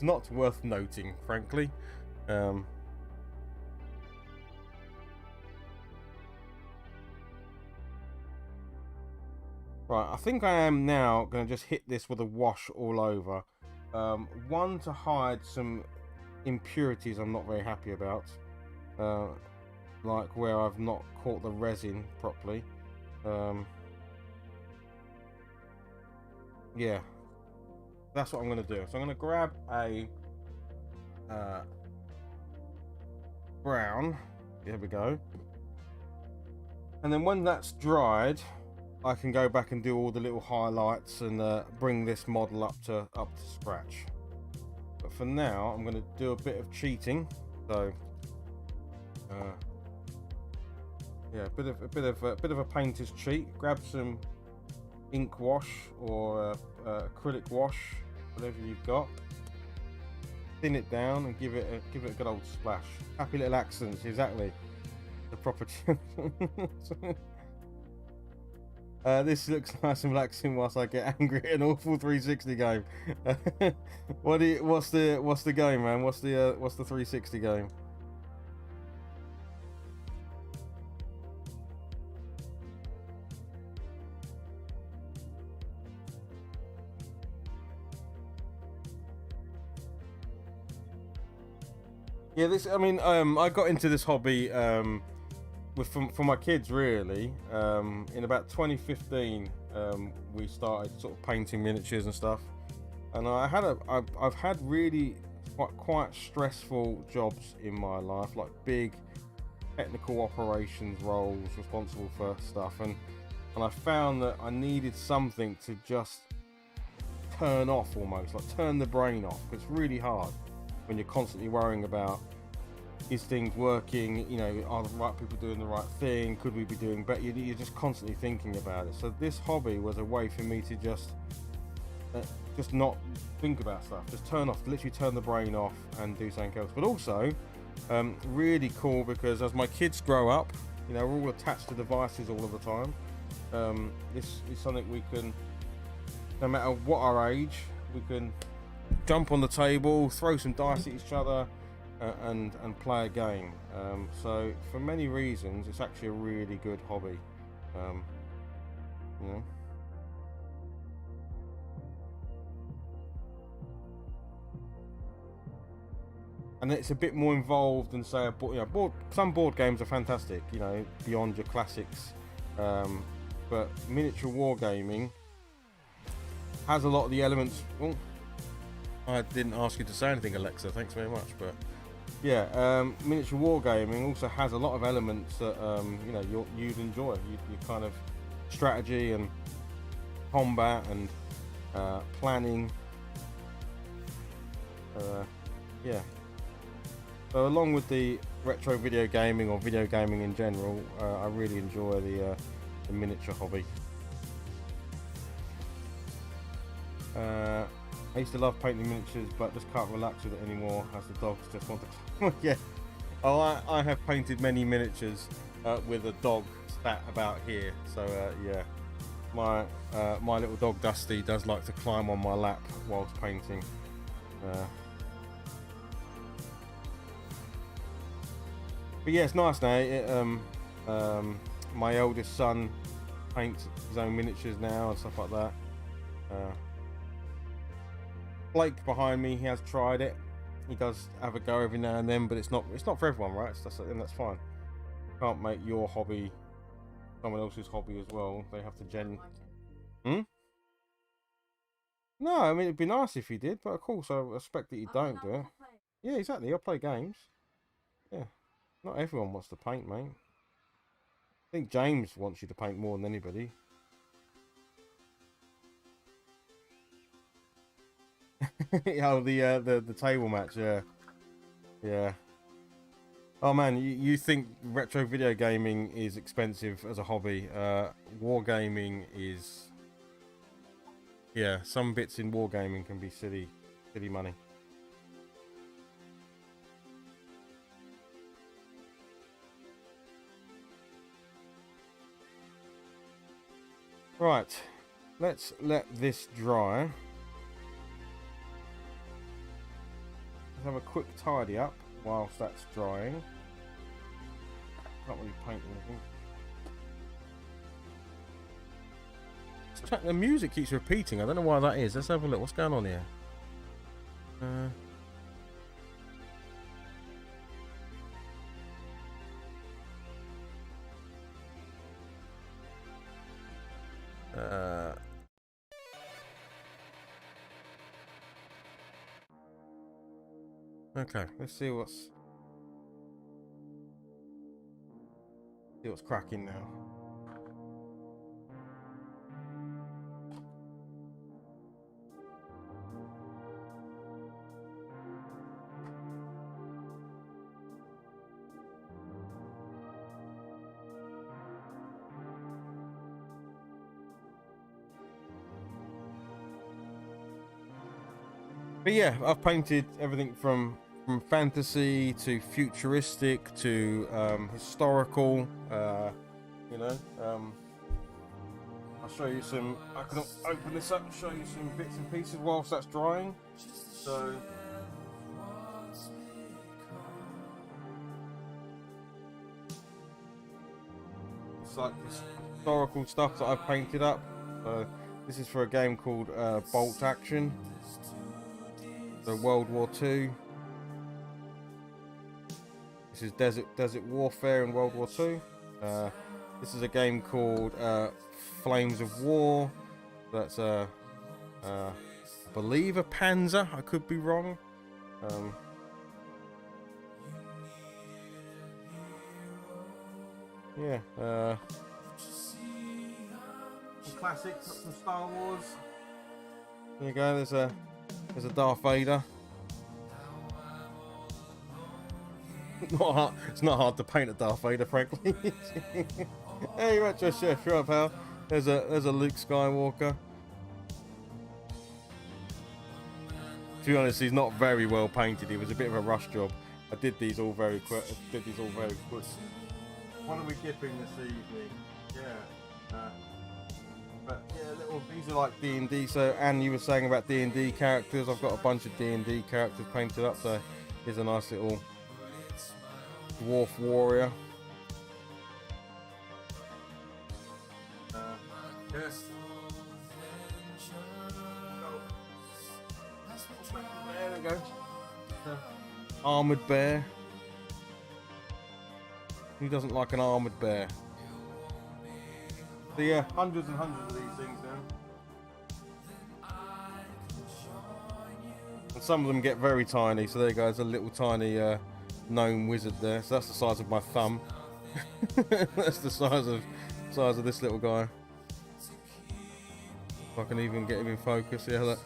not worth noting, frankly. Right, I think I am now going to just hit this with a wash all over. One, to hide some impurities I'm not very happy about. Like where I've not caught the resin properly. Yeah, that's what I'm going to do. So I'm going to grab a brown. Here we go. And then when that's dried, I can go back and do all the little highlights and bring this model up to scratch. But for now, I'm going to do a bit of cheating. So, yeah, a bit of a painter's cheat. Grab some ink wash or acrylic wash, whatever you've got. Thin it down and give it a good old splash. Happy little accents, exactly. The proper. This looks nice and relaxing whilst I get angry at an awful 360 game. What's the game, man? What's the 360 game? Yeah, I got into this hobby for my kids, really. In about 2015, we started sort of painting miniatures and stuff. And I've had really quite stressful jobs in my life, like big technical operations roles, responsible for stuff. And I found that I needed something to just turn off, almost like turn the brain off. It's really hard when you're constantly worrying about, is things working, you know, are the right people doing the right thing, could we be doing better? You're just constantly thinking about it. So this hobby was a way for me to just not think about stuff, just literally turn the brain off and do something else. But also really cool because as my kids grow up, you know, we're all attached to devices all of the time. This is something we can, no matter what our age, we can jump on the table, throw some dice at each other, and play a game. So for many reasons, it's actually a really good hobby. You know. And it's a bit more involved than, say, some board games are fantastic, you know, beyond your classics. But miniature wargaming has a lot of the elements. Oh, I didn't ask you to say anything, Alexa. Thanks very much. But yeah, miniature wargaming also has a lot of elements that you know you'd enjoy. You kind of strategy and combat and planning. Yeah. So along with the retro video gaming or video gaming in general, I really enjoy the miniature hobby. I used to love painting miniatures, but just can't relax with it anymore as the dogs just want to. Yeah. Oh, I have painted many miniatures with a dog sat about here. So yeah, my little dog Dusty does like to climb on my lap whilst painting. But yeah, it's nice now. My eldest son paints his own miniatures now and stuff like that. Blake behind me, he has tried it. He does have a go every now and then, but it's not for everyone, right? And that's fine. You can't make your hobby someone else's hobby as well. They have to No, I mean, it'd be nice if you did, but of course I respect that you don't do it. Yeah, exactly. I play games. Yeah. Not everyone wants to paint, mate. I think James wants you to paint more than anybody. Oh, the table match, yeah. Yeah. Oh man, you think retro video gaming is expensive as a hobby? Wargaming is, yeah, some bits in wargaming can be silly money. Right, let's let this dry. Let's have a quick tidy up whilst that's drying. Can't really paint anything. The music keeps repeating. I don't know why that is. Let's have a look. What's going on here? Okay, let's see what's cracking now. But yeah, I've painted everything from fantasy to futuristic to historical. You know, I'll show you some. I can open this up and show you some bits and pieces whilst that's drying. So. It's like historical stuff that I've painted up. This is for a game called Bolt Action. So World War II. This is desert warfare in World War II. This is a game called Flames of War. That's I believe a Panzer. I could be wrong. Yeah. Some classics, some Star Wars. There you go. There's a Darth Vader. It's not hard to paint a Darth Vader, frankly. Hey, Retro Chef, you're up, pal. There's a Luke Skywalker. To be honest, he's not very well painted. He was a bit of a rush job. I did these all very quick. What are we dipping this evening? Yeah. But yeah, these are like D&D. So, Anne, you were saying about D&D characters. I've got a bunch of D&D characters painted up. So, here's a nice little dwarf warrior. Yes. There we go. Armored bear. Who doesn't like an armored bear? So yeah, hundreds and hundreds of these things now. And some of them get very tiny. So there you go, there's a little tiny gnome wizard there. So that's the size of my thumb. That's the size of this little guy. If I can even get him in focus, yeah, look.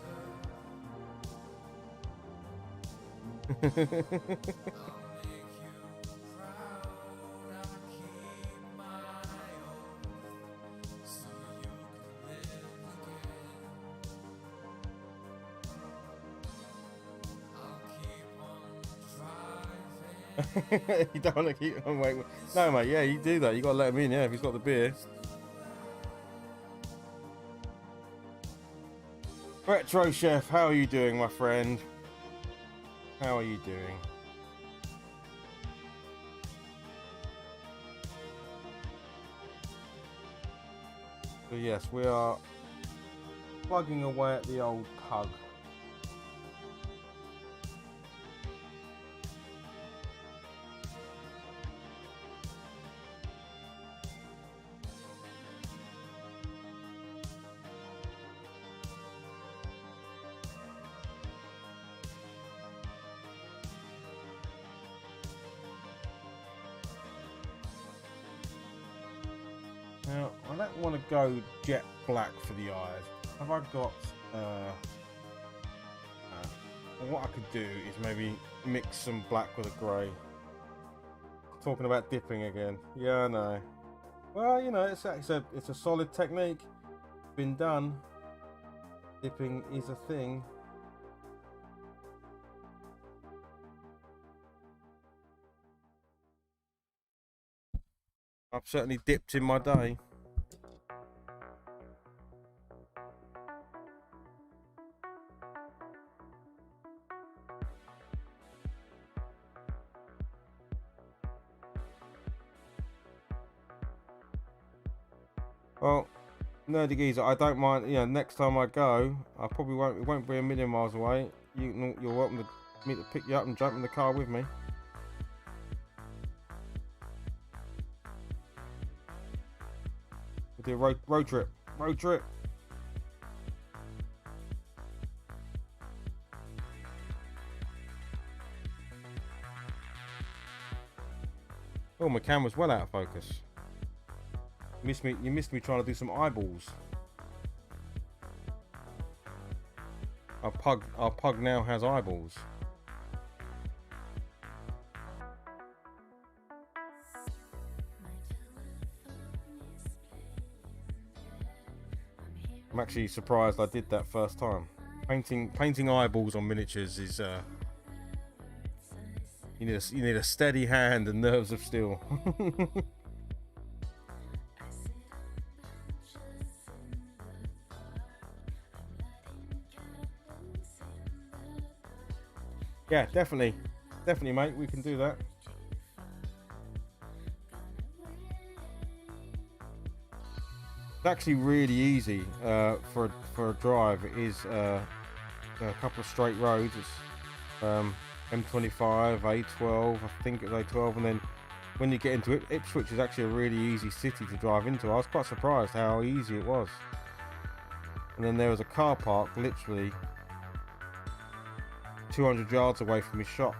You don't want to keep him waiting. No, mate, yeah, you do that. You got to let him in, yeah, if he's got the beer. Retro Chef, how are you doing, my friend? How are you doing? So yes, we are plugging away at the old pug. Now, I don't want to go jet black for the eyes. Have I got... what I could do is maybe mix some black with a grey. Talking about dipping again. Yeah, I know. Well, you know, it's a solid technique. Been done. Dipping is a thing. I've certainly dipped in my day. Well, Nerdy Geezer, I don't mind. You know, next time I go, I probably won't. It won't be a million miles away. You're welcome to me to pick you up and jump in the car with me. We'll do a road trip. Road trip. Oh, my camera's well out of focus. You missed me trying to do some eyeballs. Our pug now has eyeballs. I'm actually surprised I did that first time. Painting eyeballs on miniatures is you need a steady hand and nerves of steel. Yeah, definitely, mate. We can do that. It's actually really easy for a drive. It is a couple of straight roads. It's M25, A12. I think it's A12, and then when you get into it, Ipswich is actually a really easy city to drive into. I was quite surprised how easy it was. And then there was a car park literally 200 yards away from his shop.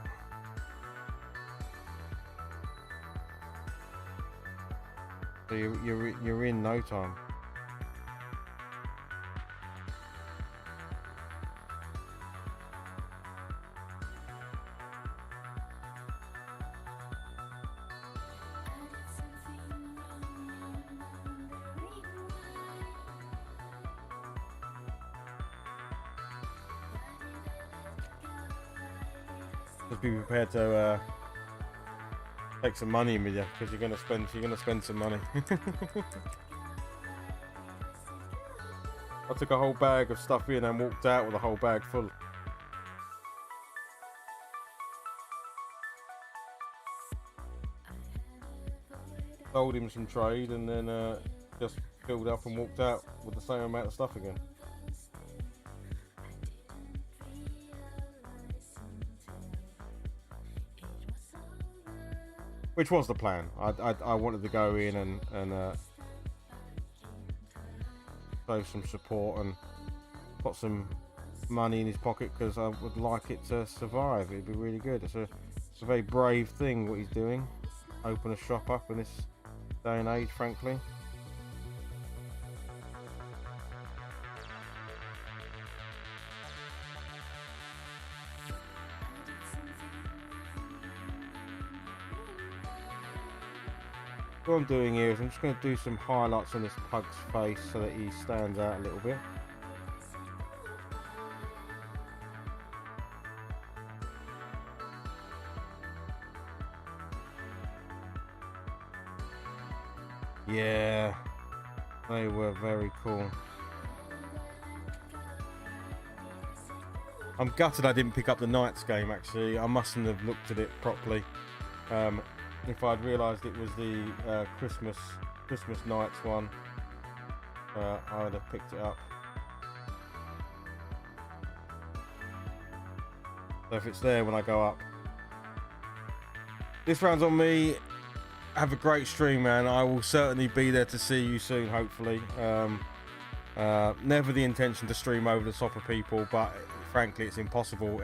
So you're in no time. Just be prepared to take some money with you, because you're gonna spend some money. I took a whole bag of stuff in and walked out with a whole bag full. Sold him some trade and then just filled up and walked out with the same amount of stuff again. Which was the plan. I wanted to go in and show some support and put some money in his pocket, because I would like it to survive. It'd be really good. It's a very brave thing what he's doing. Open a shop up in this day and age, frankly. What I'm doing here is I'm just going to do some highlights on this pug's face so that he stands out a little bit. Yeah, they were very cool. I'm gutted I didn't pick up the Knights game, actually. I mustn't have looked at it properly. If I'd realised it was the Christmas Knights one, I would have picked it up. So if it's there when I go up. This round's on me. Have a great stream, man. I will certainly be there to see you soon, hopefully. Never the intention to stream over the top of people, but frankly it's impossible.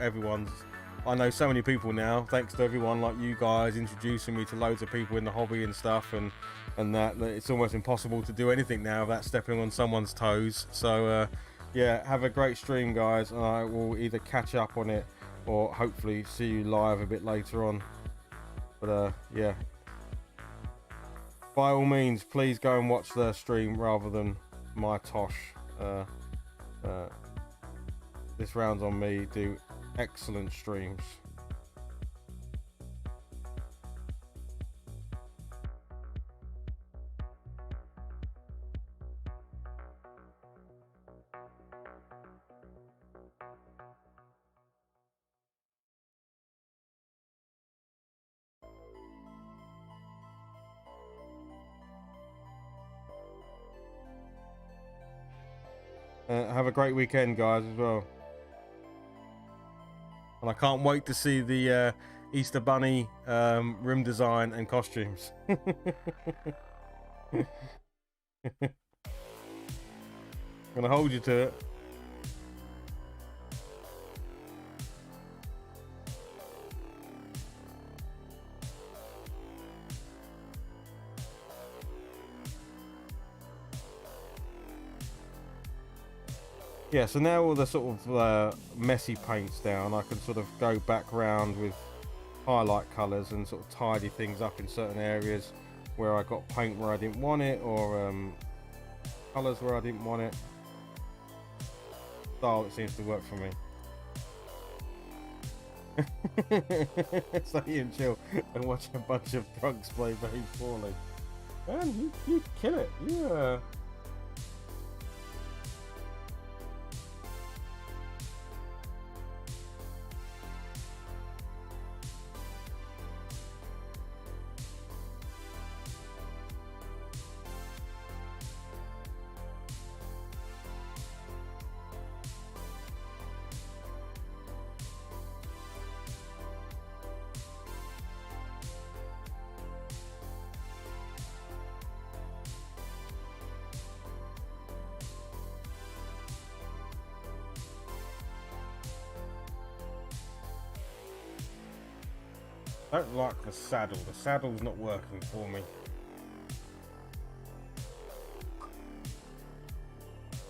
I know so many people now, thanks to everyone like you guys introducing me to loads of people in the hobby and stuff, and that it's almost impossible to do anything now without stepping on someone's toes. So yeah, have a great stream, guys, and I will either catch up on it or hopefully see you live a bit later on. But yeah, by all means, please go and watch the stream rather than my tosh. This round's on me. Do excellent streams. Have a great weekend, guys, as well. And I can't wait to see the Easter Bunny room design and costumes. I'm gonna hold you to it. Yeah, so now all the sort of messy paint's down, I can sort of go back round with highlight colours and sort of tidy things up in certain areas where I got paint where I didn't want it, or colours where I didn't want it. style that seems to work for me. Stay and chill and watch a bunch of drugs play very poorly. Man, you kill it. Yeah. I don't like the saddle. The saddle's not working for me.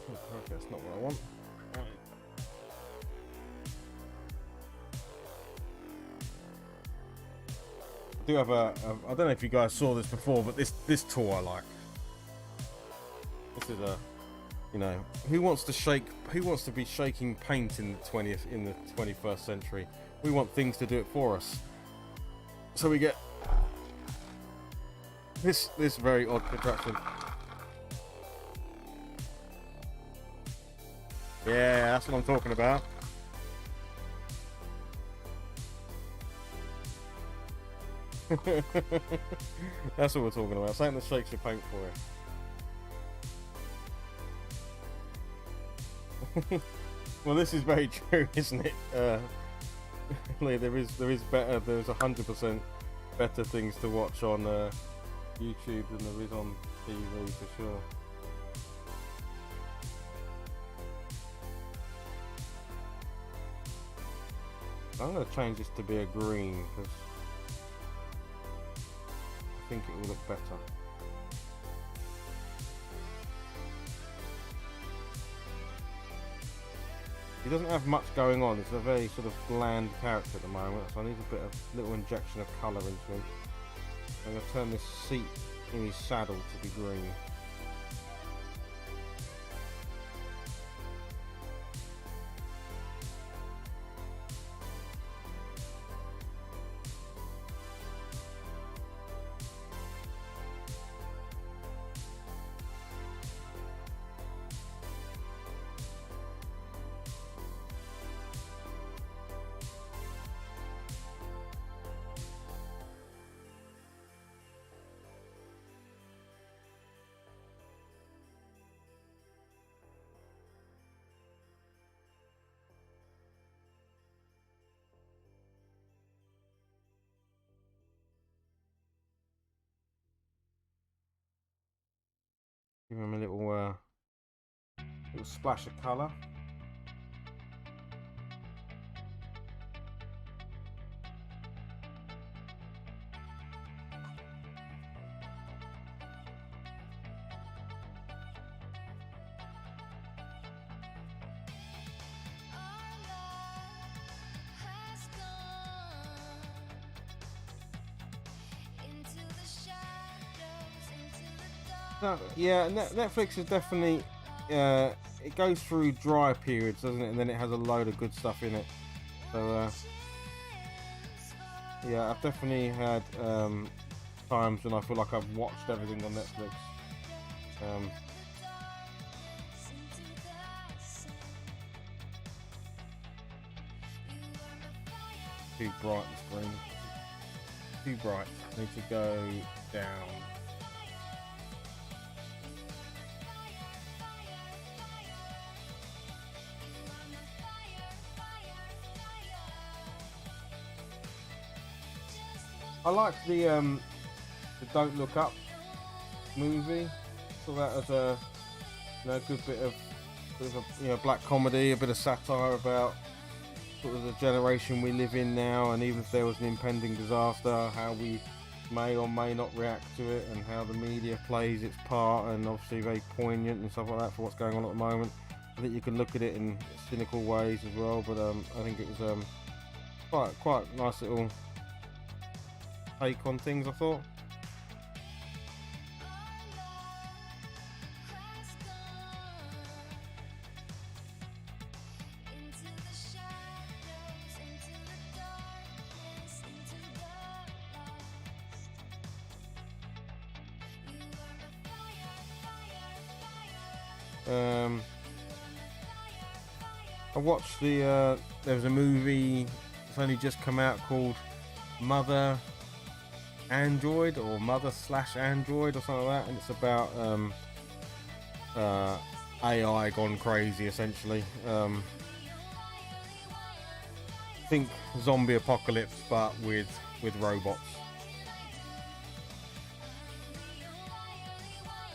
Oh, okay, that's not what I want. Right. I do have a I don't know if you guys saw this before, but this tool I like. This is a, you know, who wants to be shaking paint in the 21st century? We want things to do it for us. So we get this very odd contraption. Yeah, that's what I'm talking about. That's what we're talking about. Something that shakes your paint for you. Well, this is very true, isn't it? There is better. There's 100% better things to watch on YouTube than there is on TV for sure. I'm going to change this to be a green because I think it will look better. He doesn't have much going on. It's a very sort of bland character at the moment, so I need a bit of little injection of colour into him. I'm going to turn this seat in his saddle to be green. Give him a little splash of colour. Yeah, Netflix is definitely it goes through dry periods, doesn't it? And then it has a load of good stuff in it. So yeah, I've definitely had times when I feel like I've watched everything on Netflix. Too bright the screen. Too bright. Need to go down. I like the Don't Look Up movie. Saw that as a good bit of black comedy, a bit of satire about sort of the generation we live in now, and even if there was an impending disaster, how we may or may not react to it, and how the media plays its part, and obviously very poignant and stuff like that for what's going on at the moment. I think you can look at it in cynical ways as well, but I think it was quite a nice little take on things, I thought. I watched the there was a movie that's only just come out called Mother Android or Mother / Android or something like that, and it's about AI gone crazy essentially. Think zombie apocalypse but with robots.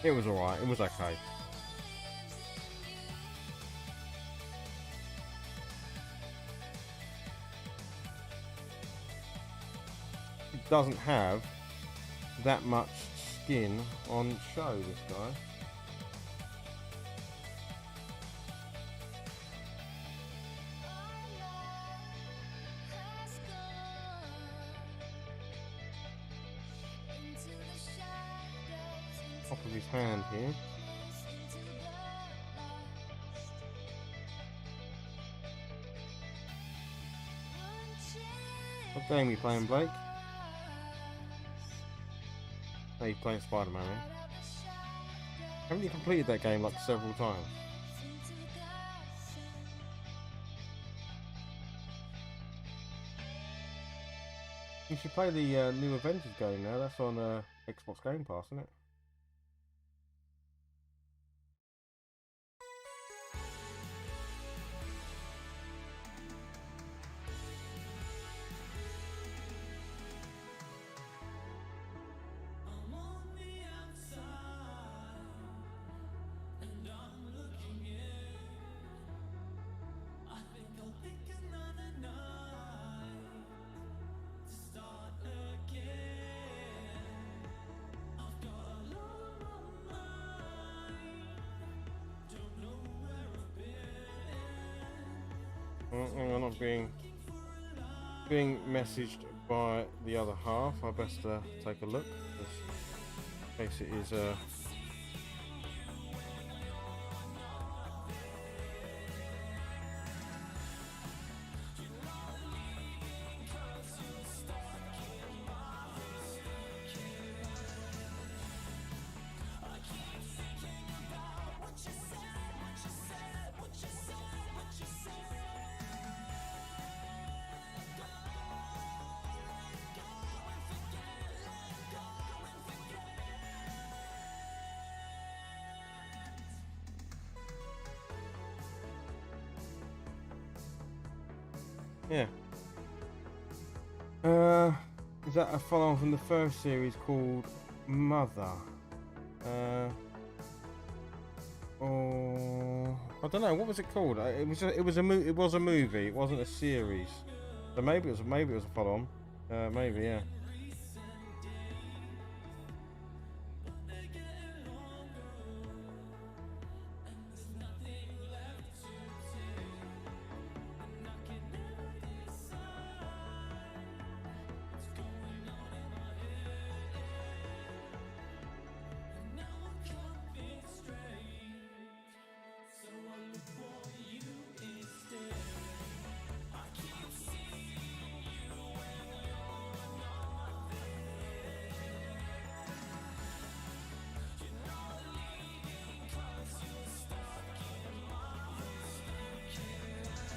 It was alright, it was okay. It doesn't have that much skin on show, this guy. Top of his hand here. What game are you playing, Blake? Oh, you're playing Spider-Man, eh? Haven't you completed that game like several times? You should play the new Avengers game now. That's on Xbox Game Pass, isn't it? I'm not being messaged by the other half. I best take a look, in case it is yeah. Is that a follow-on from the first series called Mother? Or I don't know. What was it called? It was a movie. It wasn't a series. So maybe it was a follow-on. Maybe, yeah.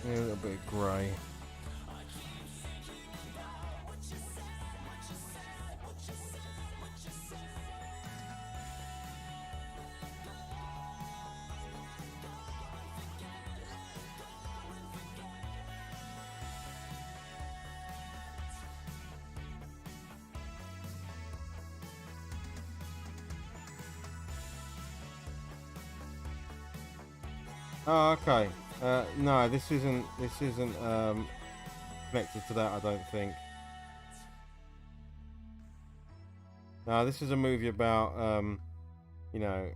A little bit grey. Oh, okay. No, this isn't connected to that, I don't think. No, this is a movie about you know,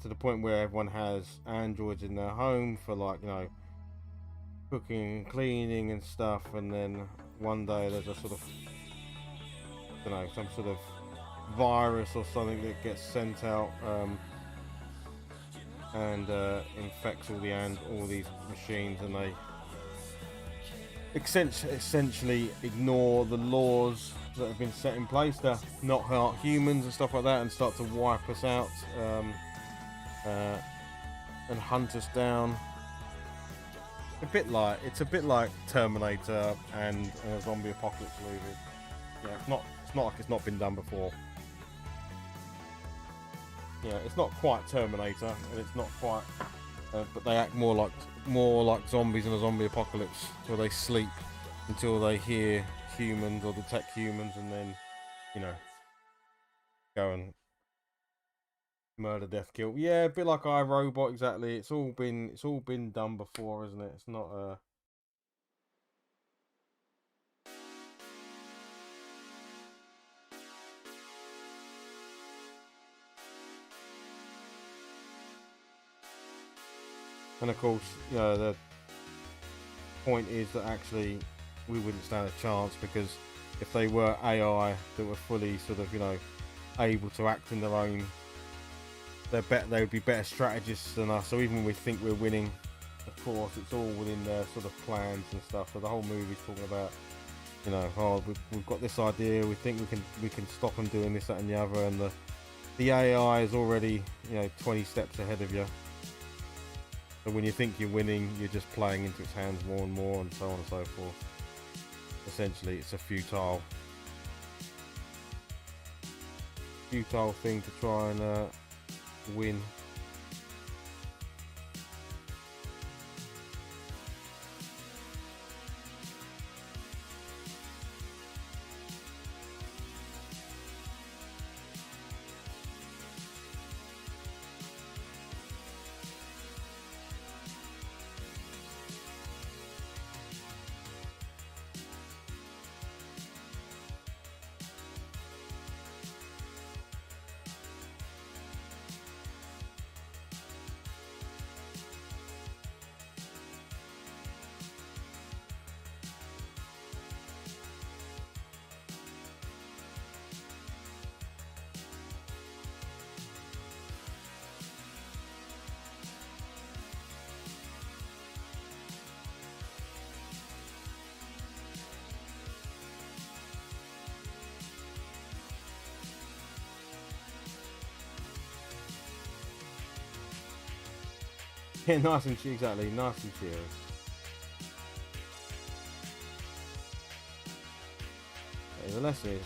to the point where everyone has androids in their home for, like, cooking and cleaning and stuff, and then one day there's a sort of, some sort of virus or something that gets sent out and infects all these machines, and they essentially ignore the laws that have been set in place to not hurt humans and stuff like that, and start to wipe us out. and hunt us down. It's a bit like Terminator and a zombie apocalypse movie. Yeah, it's not like it's not been done before. Yeah, it's not quite Terminator, and it's not quite, but they act more like zombies in a zombie apocalypse, where they sleep until they hear humans or detect humans, and then, you know, go and murder, death, kill. Yeah, a bit like iRobot, exactly. It's all been done before, isn't it? It's not and of course, you know, the point is that actually we wouldn't stand a chance, because if they were AI that were fully sort of, you know, able to act in their own, they would be better strategists than us. So even when we think we're winning, of course, it's all within their sort of plans and stuff. So the whole movie's talking about, you know, oh, we've got this idea, we think we can stop them doing this, that, and the other, and the AI is already, you know, 20 steps ahead of you. So when you think you're winning, you're just playing into its hands more and more, and so on and so forth. Essentially, it's a futile thing to try and win. Yeah, nice and exactly, nice and cheery. Okay, the lesson is,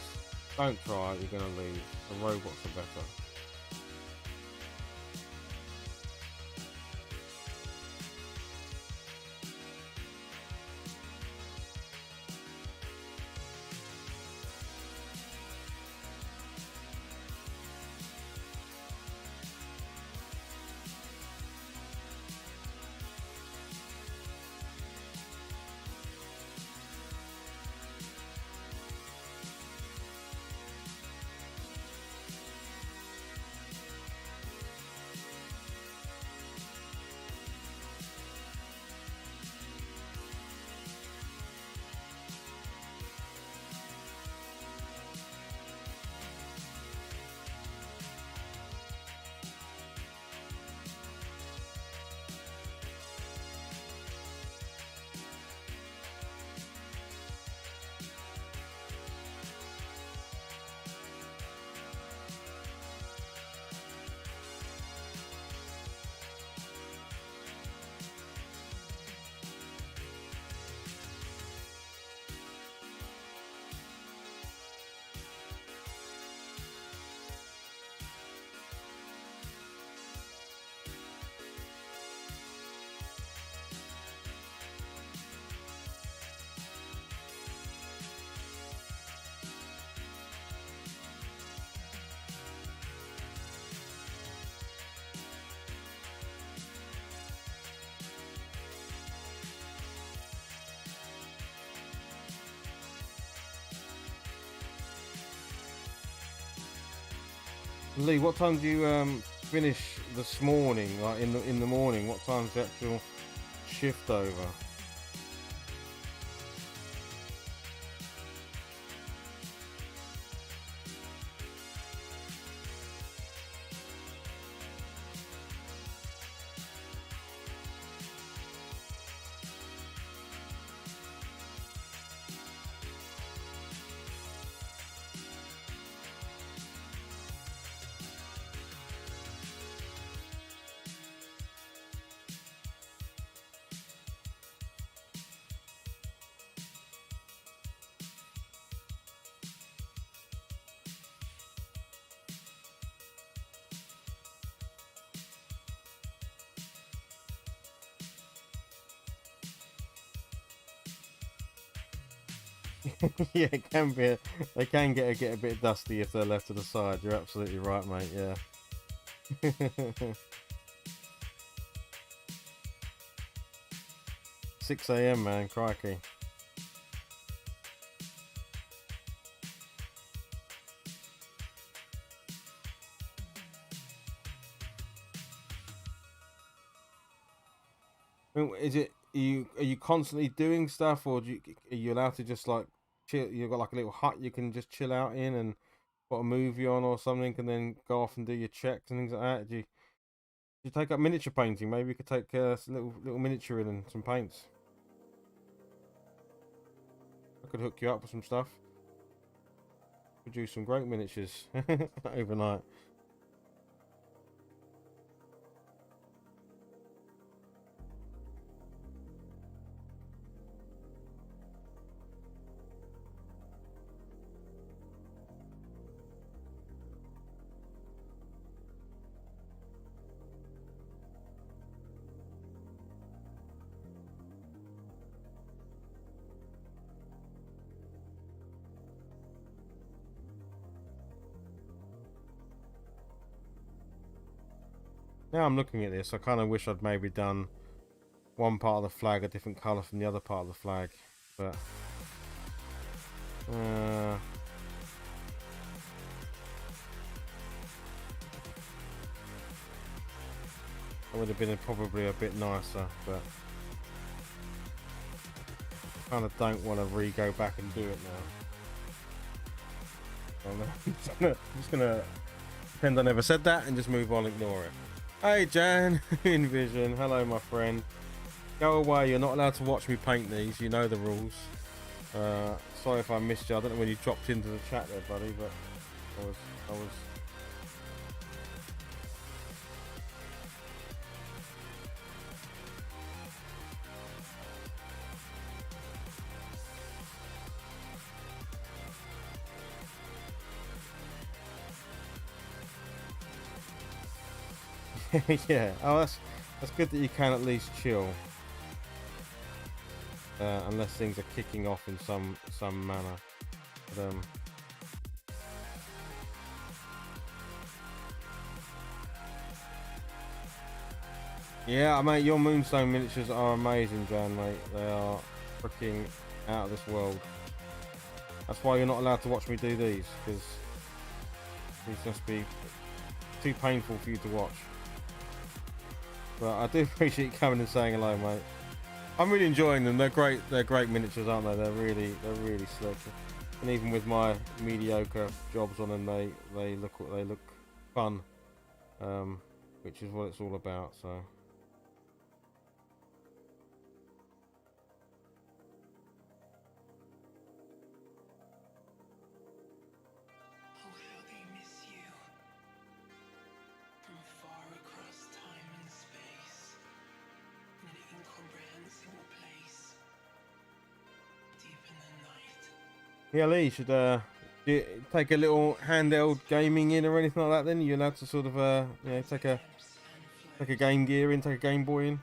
don't try it, you're gonna lose. The robots are better. Lee, what time do you finish this morning? Like in the morning, what time's the actual shift over? Yeah, it can be. They can get a bit dusty if they're left to the side. You're absolutely right, mate. Yeah. 6 a.m. man, crikey. Is it are you constantly doing stuff, or are you allowed to just like chill? You've got like a little hut you can just chill out in and put a movie on or something, and then go off and do your checks and things like that. Do you take up miniature painting? Maybe you could take a little miniature in and some paints. I could hook you up with some stuff. Produce some great miniatures overnight. Now I'm looking at this, I kind of wish I'd maybe done one part of the flag a different colour from the other part of the flag, but that would have been probably a bit nicer, but I kind of don't want to go back and do it now. I'm just gonna pretend I never said that and just move on, ignore it. Hey Jan, Envision, hello my friend. Go away, you're not allowed to watch me paint these, you know the rules. Sorry if I missed you, I don't know when you dropped into the chat there, buddy, but I was yeah, oh that's good that you can at least chill. Unless things are kicking off in some manner. But, yeah, mate, your Moonstone miniatures are amazing, Jan, mate. They are freaking out of this world. That's why you're not allowed to watch me do these, because these must be too painful for you to watch. But I do appreciate you coming and saying hello, mate. I'm really enjoying them. They're great. They're great miniatures, aren't they? They're really slick. And even with my mediocre jobs on them, they look fun, which is what it's all about. So. Yeah, Lee, should you take a little handheld gaming in or anything like that? Then you're allowed to sort of you know, take a Game Gear in, take a Game Boy in.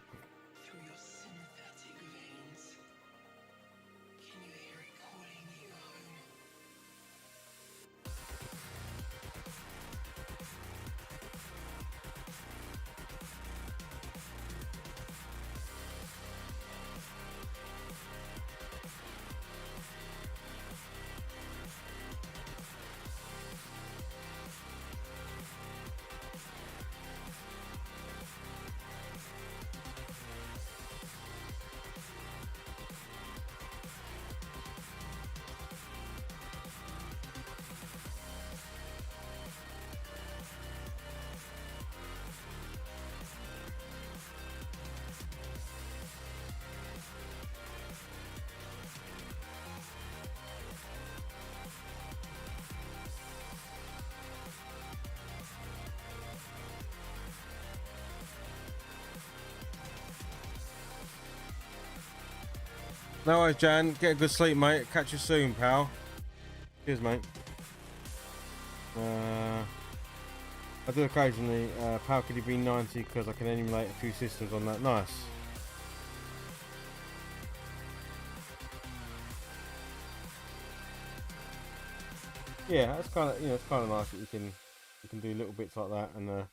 No worries, Jan. Get a good sleep, mate. Catch you soon, pal. Cheers, mate. I do occasionally Pal could you be 90 because I can emulate a few systems on that. Nice. yeah, that's kind of, it's kind of nice that you can do little bits like that. And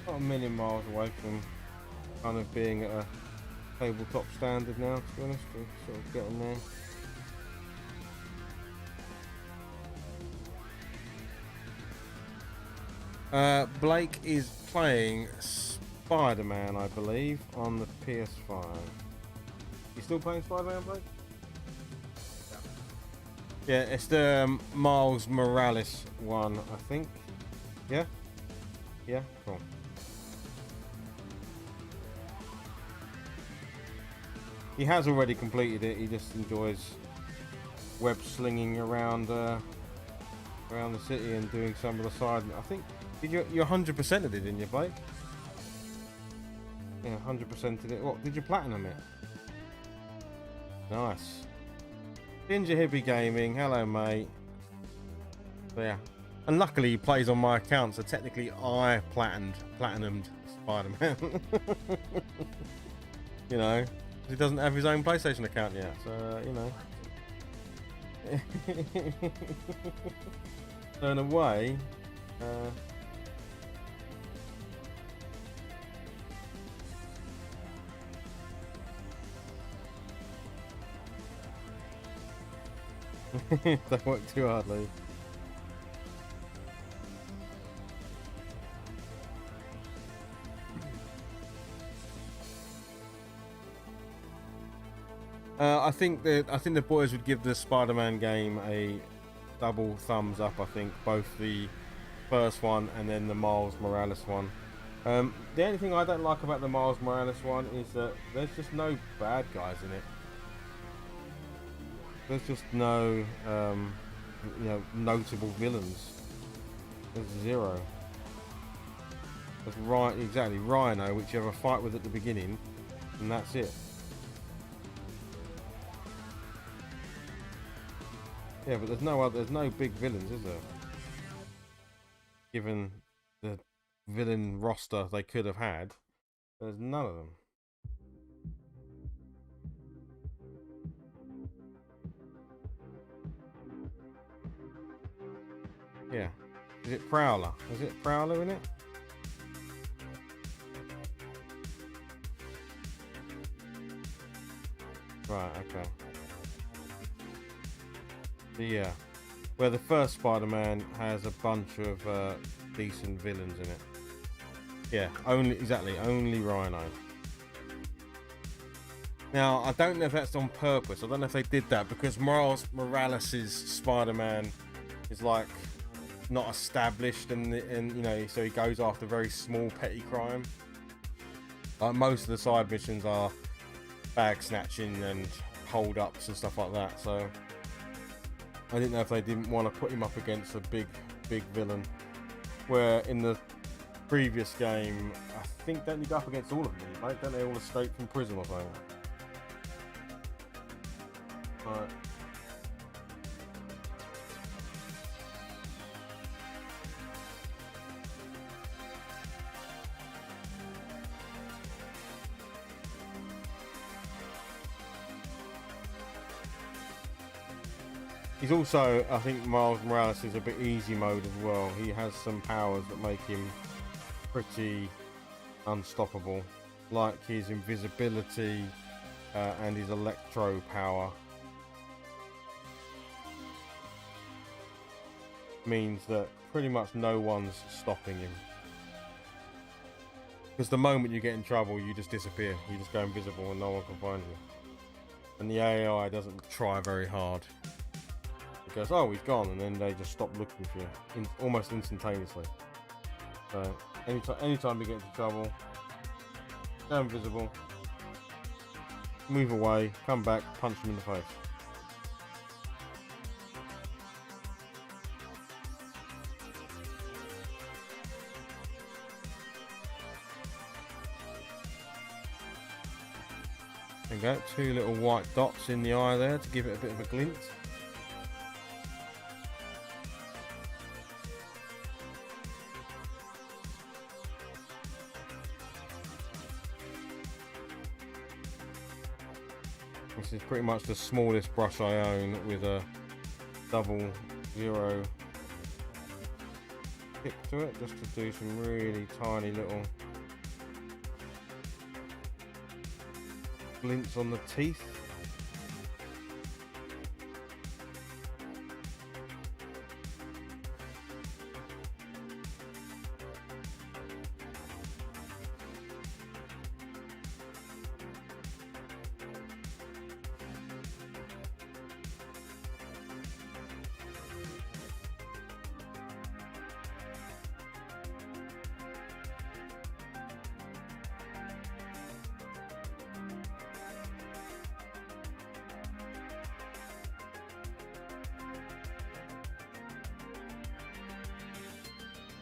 not a million miles away from kind of being at a tabletop standard now, to be honest. We're sort of getting there. Blake is playing Spider-Man, I believe, on the PS5. You still playing Spider-Man, Blake? Yeah, it's the Miles Morales one, I think. Yeah? Yeah, cool. He has already completed it. He just enjoys web slinging around around the city and doing some of the side. I think you 100%ed it, didn't you, Blake? Yeah, 100%ed it. What did you platinum it? Nice. Ginger Hippie Gaming, hello mate. So, yeah, and luckily he plays on my account, so technically I platinumed Spider-Man. You know. He doesn't have his own PlayStation account yet, so you know. So in a way, don't work too hardly. I think the boys would give the Spider-Man game a double thumbs up. I think both the first one and then the Miles Morales one. The only thing I don't like about the Miles Morales one is that there's just no bad guys in it. There's just no notable villains. There's zero. There's Rhino, which you have a fight with at the beginning, and that's it. Yeah, but there's no big villains, is there? Given the villain roster they could have had, there's none of them. Yeah. Is it Prowler? Is it Prowler in it? Right, okay. Yeah, where the first Spider-Man has a bunch of decent villains in it. Yeah, only Rhino. Now, I don't know if that's on purpose. I don't know if they did that because Miles Morales' Spider-Man is like not established, and so he goes after very small petty crime. Like most of the side missions are bag snatching and hold ups and stuff like that. So I didn't know if they didn't want to put him up against a big villain. Where in the previous game, I think don't you go up against all of them, mate? Don't they all escape from prison or something? Right. He's also, I think Miles Morales is a bit easy mode as well. He has some powers that make him pretty unstoppable, like his invisibility and his electro power. Means that pretty much no one's stopping him. Because the moment you get in trouble, you just disappear. You just go invisible and no one can find you. And the AI doesn't try very hard. It goes, oh, he's gone, and then they just stop looking for you almost instantaneously. So anytime you get into trouble, go invisible, move away, come back, punch him in the face. There you go, 2 little white dots in the eye there to give it a bit of a glint. This is pretty much the smallest brush I own, with a 00 tip to it, just to do some really tiny little glints on the teeth.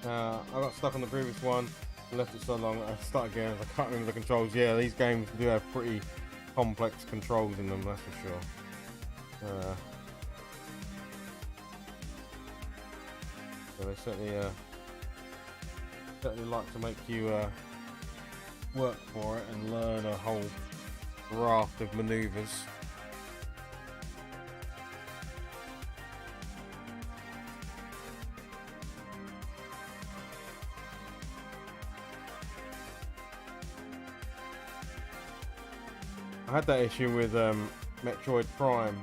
I got stuck on the previous one, left it so long I start again. I can't remember the controls. Yeah, these games do have pretty complex controls in them, that's for sure. So they certainly like to make you work for it and learn a whole raft of maneuvers. I had that issue with Metroid Prime.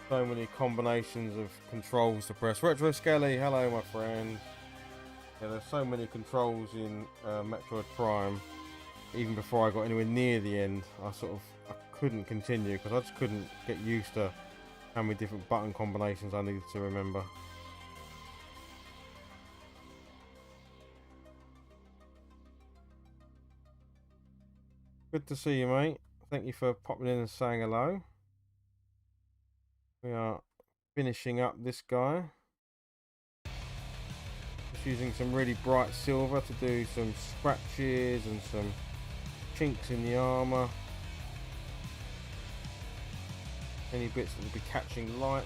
So many combinations of controls to press. Retro Skelly, hello my friend. Yeah, there's so many controls in Metroid Prime. Even before I got anywhere near the end, I couldn't continue because I just couldn't get used to how many different button combinations I needed to remember. Good to see you, mate. Thank you for popping in and saying hello. We are finishing up this guy. Just using some really bright silver to do some scratches and some chinks in the armor. Any bits that will be catching light.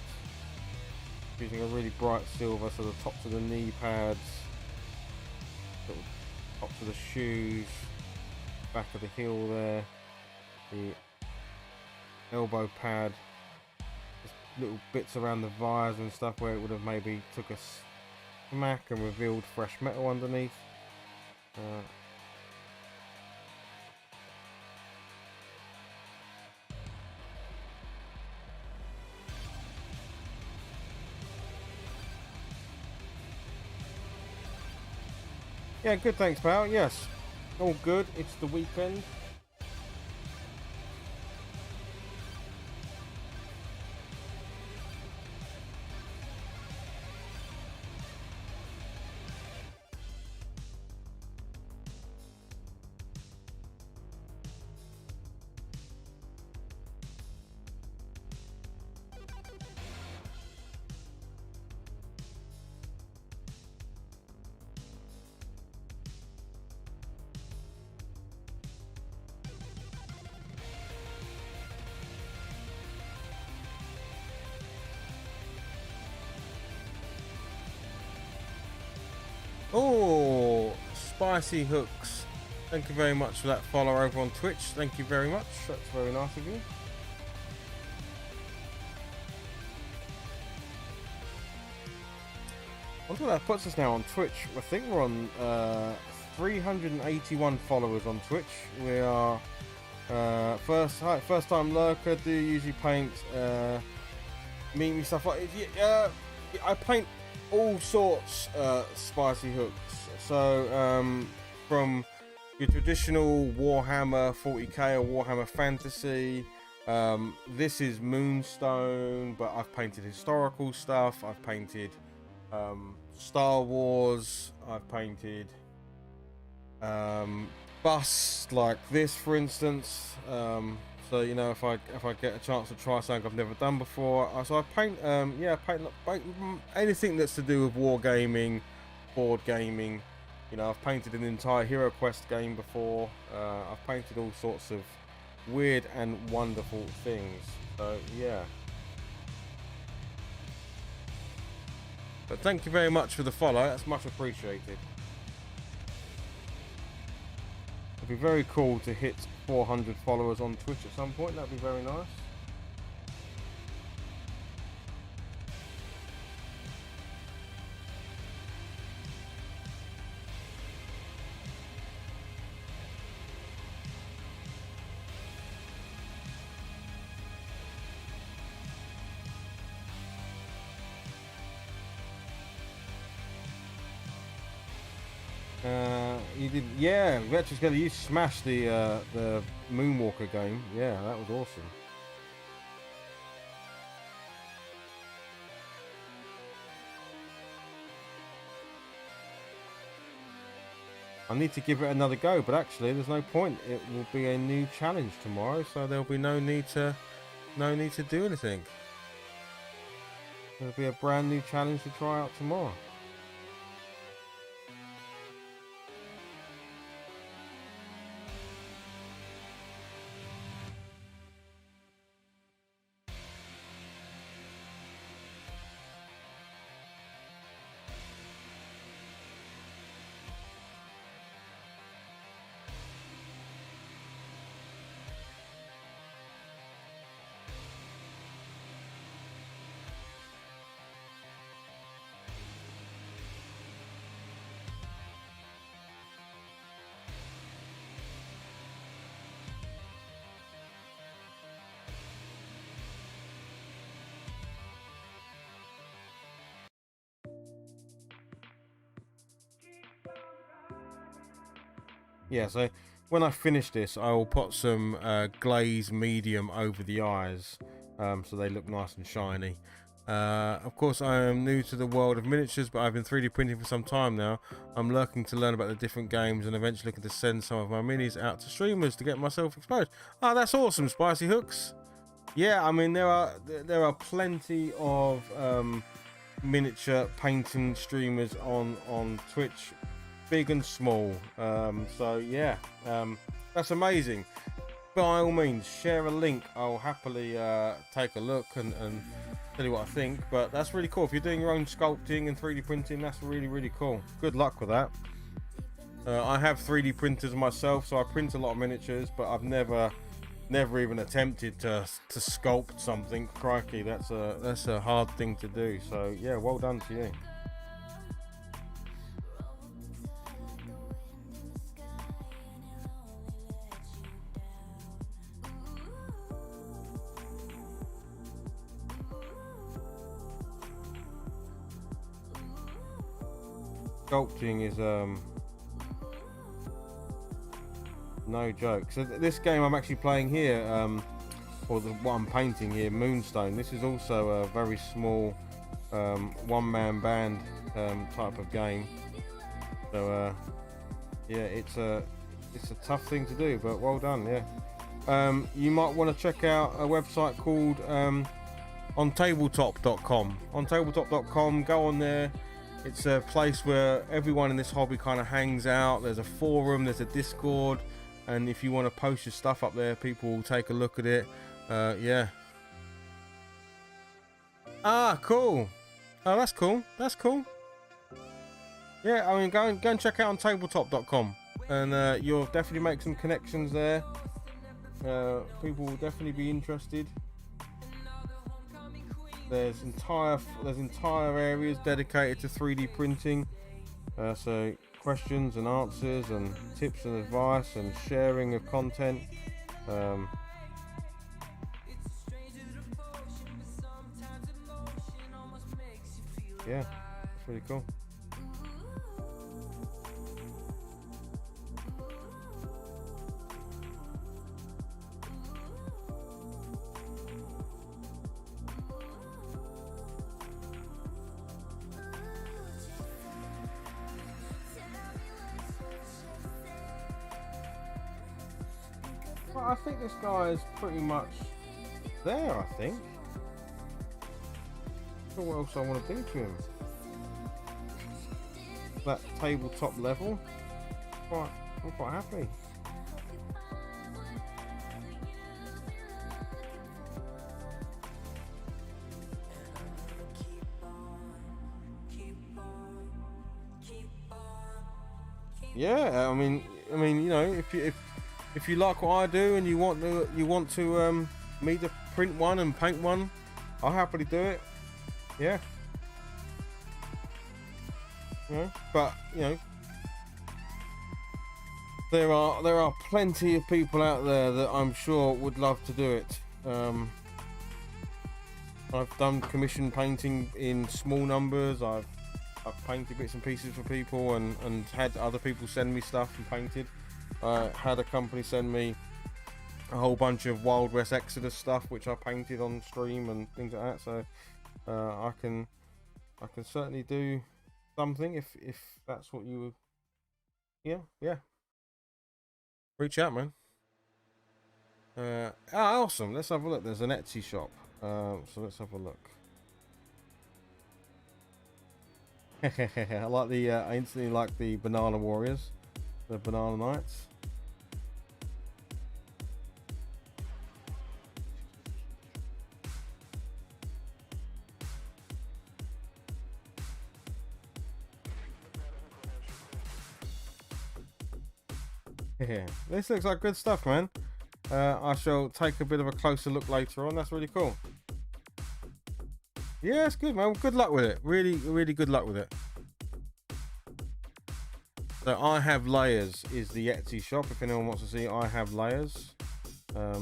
Using a really bright silver, so the tops of the knee pads, tops of the shoes, back of the heel there, the elbow pad, just little bits around the visor and stuff where it would have maybe took a smack and revealed fresh metal underneath. Yeah, good, thanks pal. Yes, all good. It's the weekend. Oh, Spicy Hooks. Thank you very much for that follow over on Twitch. Thank you very much. That's very nice of you. I wonder what that puts us now on Twitch. I think we're on 381 followers on Twitch. We are first time lurker. Do usually paint meme stuff like I paint all sorts. Spicy Hooks. So from your traditional Warhammer 40k or Warhammer Fantasy. This is Moonstone, but I've painted historical stuff. I've painted Star Wars. I've painted busts like this, for instance. So you know, if I get a chance to try something I've never done before, so I paint paint anything that's to do with wargaming, board gaming. You know, I've painted an entire Hero Quest game before. I've painted all sorts of weird and wonderful things. So yeah. But thank you very much for the follow. That's much appreciated. It'd be very cool to hit 400 followers on Twitch at some point. That'd be very nice. You did, yeah. Retro's you smashed the Moonwalker game. Yeah, that was awesome. I need to give it another go, but actually, there's no point. It will be a new challenge tomorrow, so there'll be no need to do anything. There'll be a brand new challenge to try out tomorrow. Yeah, so when I finish this, I will put some glaze medium over the eyes, so they look nice and shiny. Of course, I am new to the world of miniatures, but I've been 3D printing for some time now. I'm lurking to learn about the different games and eventually looking to send some of my minis out to streamers to get myself exposed. Oh, that's awesome, Spicy Hooks. Yeah, I mean, there are plenty of miniature painting streamers on Twitch, big and small. So yeah, that's amazing. By all means, share a link. I'll happily take a look and tell you what I think. But that's really cool. If you're doing your own sculpting and 3D printing, that's really cool. Good luck with that. I have 3D printers myself, so I print a lot of miniatures, but I've never even attempted to sculpt something. Crikey, that's a hard thing to do. So yeah, well done to you. Sculpting is no joke. So this game I'm actually playing here, or what I'm painting here, Moonstone, this is also a very small one-man band type of game. So yeah, it's a tough thing to do, but well done. Yeah. You might want to check out a website called ontabletop.com. ontabletop.com, go on there. It's a place where everyone in this hobby kind of hangs out. There's a forum, there's a Discord, and if you want to post your stuff up there, people will take a look at it. Yeah. Ah, cool. Oh, that's cool. That's cool. yeah, I mean, go and check out on tabletop.com, and you'll definitely make some connections there. People will definitely be interested. There's entire areas dedicated to 3D printing. So questions and answers and tips and advice and sharing of content. Yeah, it's really cool. Well, I think this guy is pretty much there, I think. Not what else I want to do to him. That tabletop level, I'm quite happy. Yeah, I mean, you know, if you like what I do and you want to me to print one and paint one, I'll happily do it. Yeah. But you know, there are plenty of people out there that I'm sure would love to do it. I've done commission painting in small numbers. I've painted bits and pieces for people and had other people send me stuff and painted. I had a company send me a whole bunch of Wild West Exodus stuff which I painted on stream and things like that. So I can certainly do something if that's what you. Yeah. Reach out, man. Awesome. Let's have a look. There's an Etsy shop. So let's have a look. I like the. I instantly like the Banana Warriors, the Banana Knights. Yeah, this looks like good stuff, man. I shall take a bit of a closer look later on. That's really cool. Yeah, it's good, man. Well, good luck with it. Really, really good luck with it. So I Have Layers is the Etsy shop. If anyone wants to see I Have Layers. Yeah,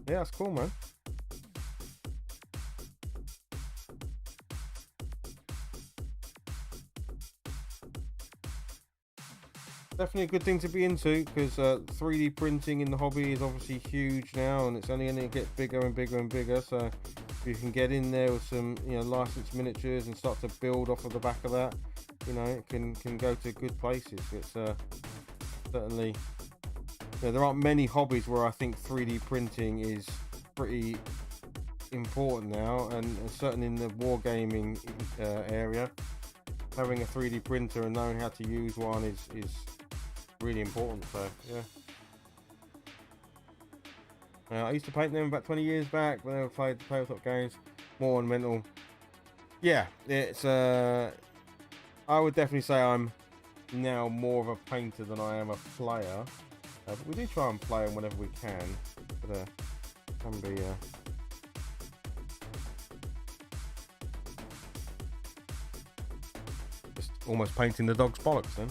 that's cool, man. Definitely a good thing to be into, because 3D printing in the hobby is obviously huge now, and it's only going to get bigger and bigger and bigger. So if you can get in there with some, you know, licensed miniatures and start to build off of the back of that, you know, it can go to good places. It's certainly, you know, there aren't many hobbies where I think 3D printing is pretty important now, and certainly in the wargaming area, having a 3D printer and knowing how to use one is really important. So yeah, I used to paint them about 20 years back when I played the tabletop games, more ornamental. Yeah, it's I would definitely say I'm now more of a painter than I am a player, but we do try and play them whenever we can, but can be just almost painting the dog's bollocks then.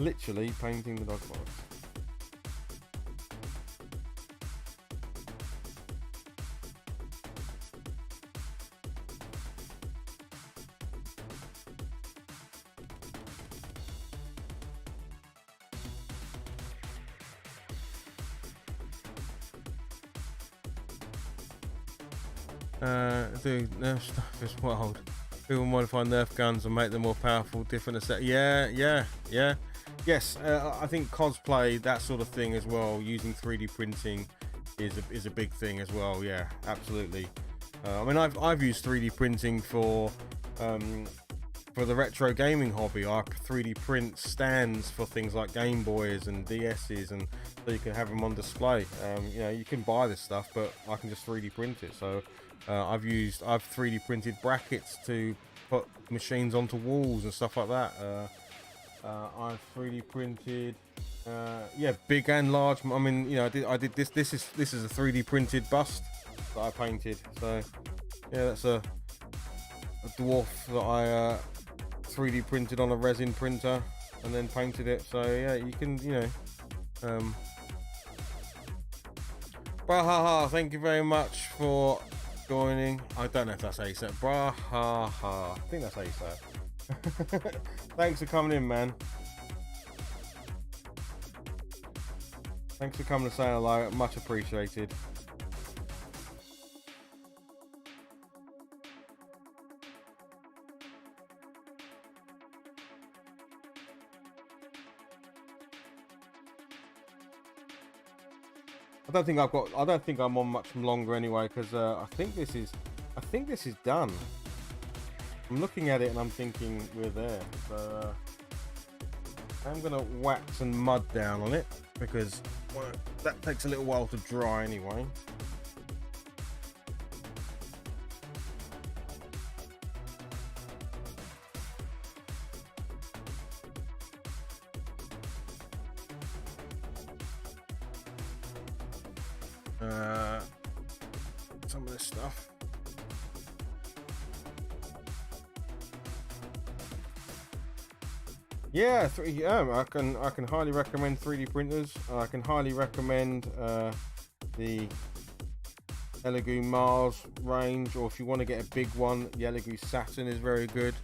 Literally painting the dog's bollocks. Dude, Nerf stuff is wild. People modify Nerf guns and make them more powerful, different set. Yeah. Yes, I think cosplay, that sort of thing as well, using 3D printing is a big thing as well. Yeah, absolutely. I mean, I've used 3D printing for the retro gaming hobby. I 3D print stands for things like Game Boys and DS's, and so you can have them on display. You know, you can buy this stuff, but I can just 3D print it. So I've 3D printed brackets to put machines onto walls and stuff like that. I've 3D printed, yeah, big and large. I mean, you know, I did this. This is a 3D printed bust that I painted. So yeah, that's a dwarf that I 3D printed on a resin printer and then painted it. So yeah, you can, you know. Brahaha, thank you very much for joining. I don't know if that's how you say it. Brahaha, I think that's how you say it. Thanks for coming in, man. Thanks for coming to say hello, much appreciated. I don't think I'm on much longer anyway, because I think this is done. I'm looking at it and I'm thinking we're there. So I'm gonna wax and mud down on it because that takes a little while to dry anyway. Some of this stuff. Yeah, I can highly recommend 3D printers. I can highly recommend the Elegoo Mars range, or if you want to get a big one, the Elegoo Saturn is very good.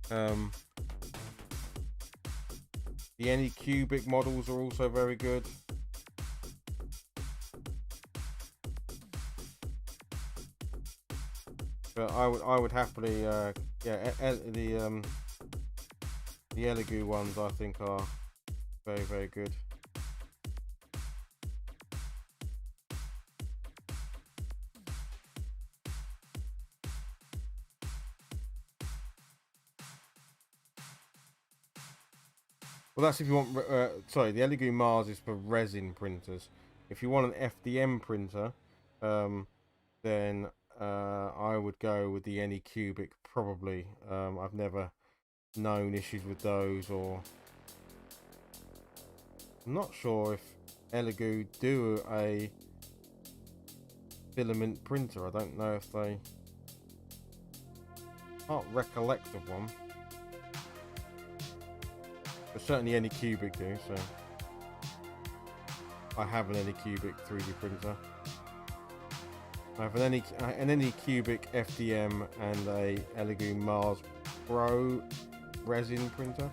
The Anycubic models are also very good. But I would happily, yeah, the Elegoo ones I think are very, very good. Well, that's if you want. Sorry, the Elegoo Mars is for resin printers. If you want an FDM printer, then I would go with the Anycubic probably. I've never known issues with those, or I'm not sure if Elegoo do a filament printer. I don't know if they, can't recollect of one, but certainly Anycubic do. So I have an Anycubic 3D printer. I have an Anycubic FDM and a Elegoo Mars Pro resin printer.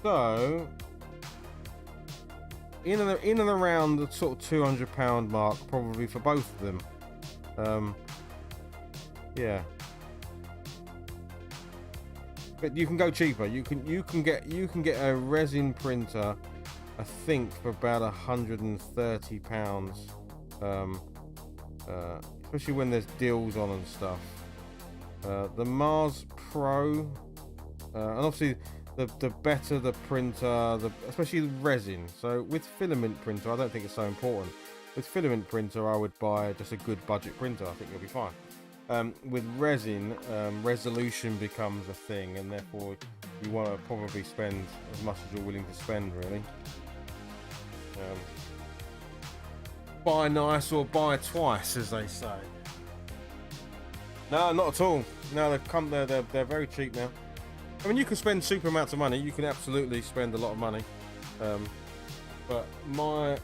So in and around the sort of £200 mark probably for both of them. Yeah, but you can go cheaper. You can get a resin printer, I think, for about £130. Especially when there's deals on and stuff. The Mars Pro, and obviously the better the printer, especially the resin. So with filament printer, I don't think it's so important. With filament printer, I would buy just a good budget printer. I think you'll be fine. With resin, resolution becomes a thing, and therefore you want to probably spend as much as you're willing to spend, really. Buy nice or buy twice, as they say. No, not at all. No, they're very cheap now. I mean, you can spend super amounts of money. You can absolutely spend a lot of money. But my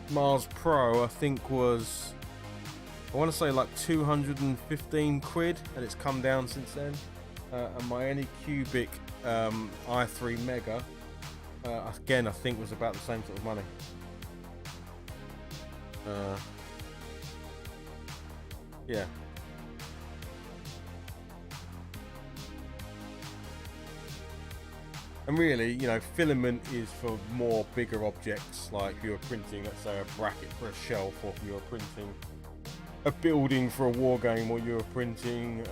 Mars Pro, I think, was, I want to say like 215 quid, and it's come down since then. And my Anycubic i3 Mega, again, I think was about the same sort of money. Yeah. And really, you know, filament is for more bigger objects, like if you're printing, let's say, a bracket for a shelf, or if you're printing a building for a war game, or you're printing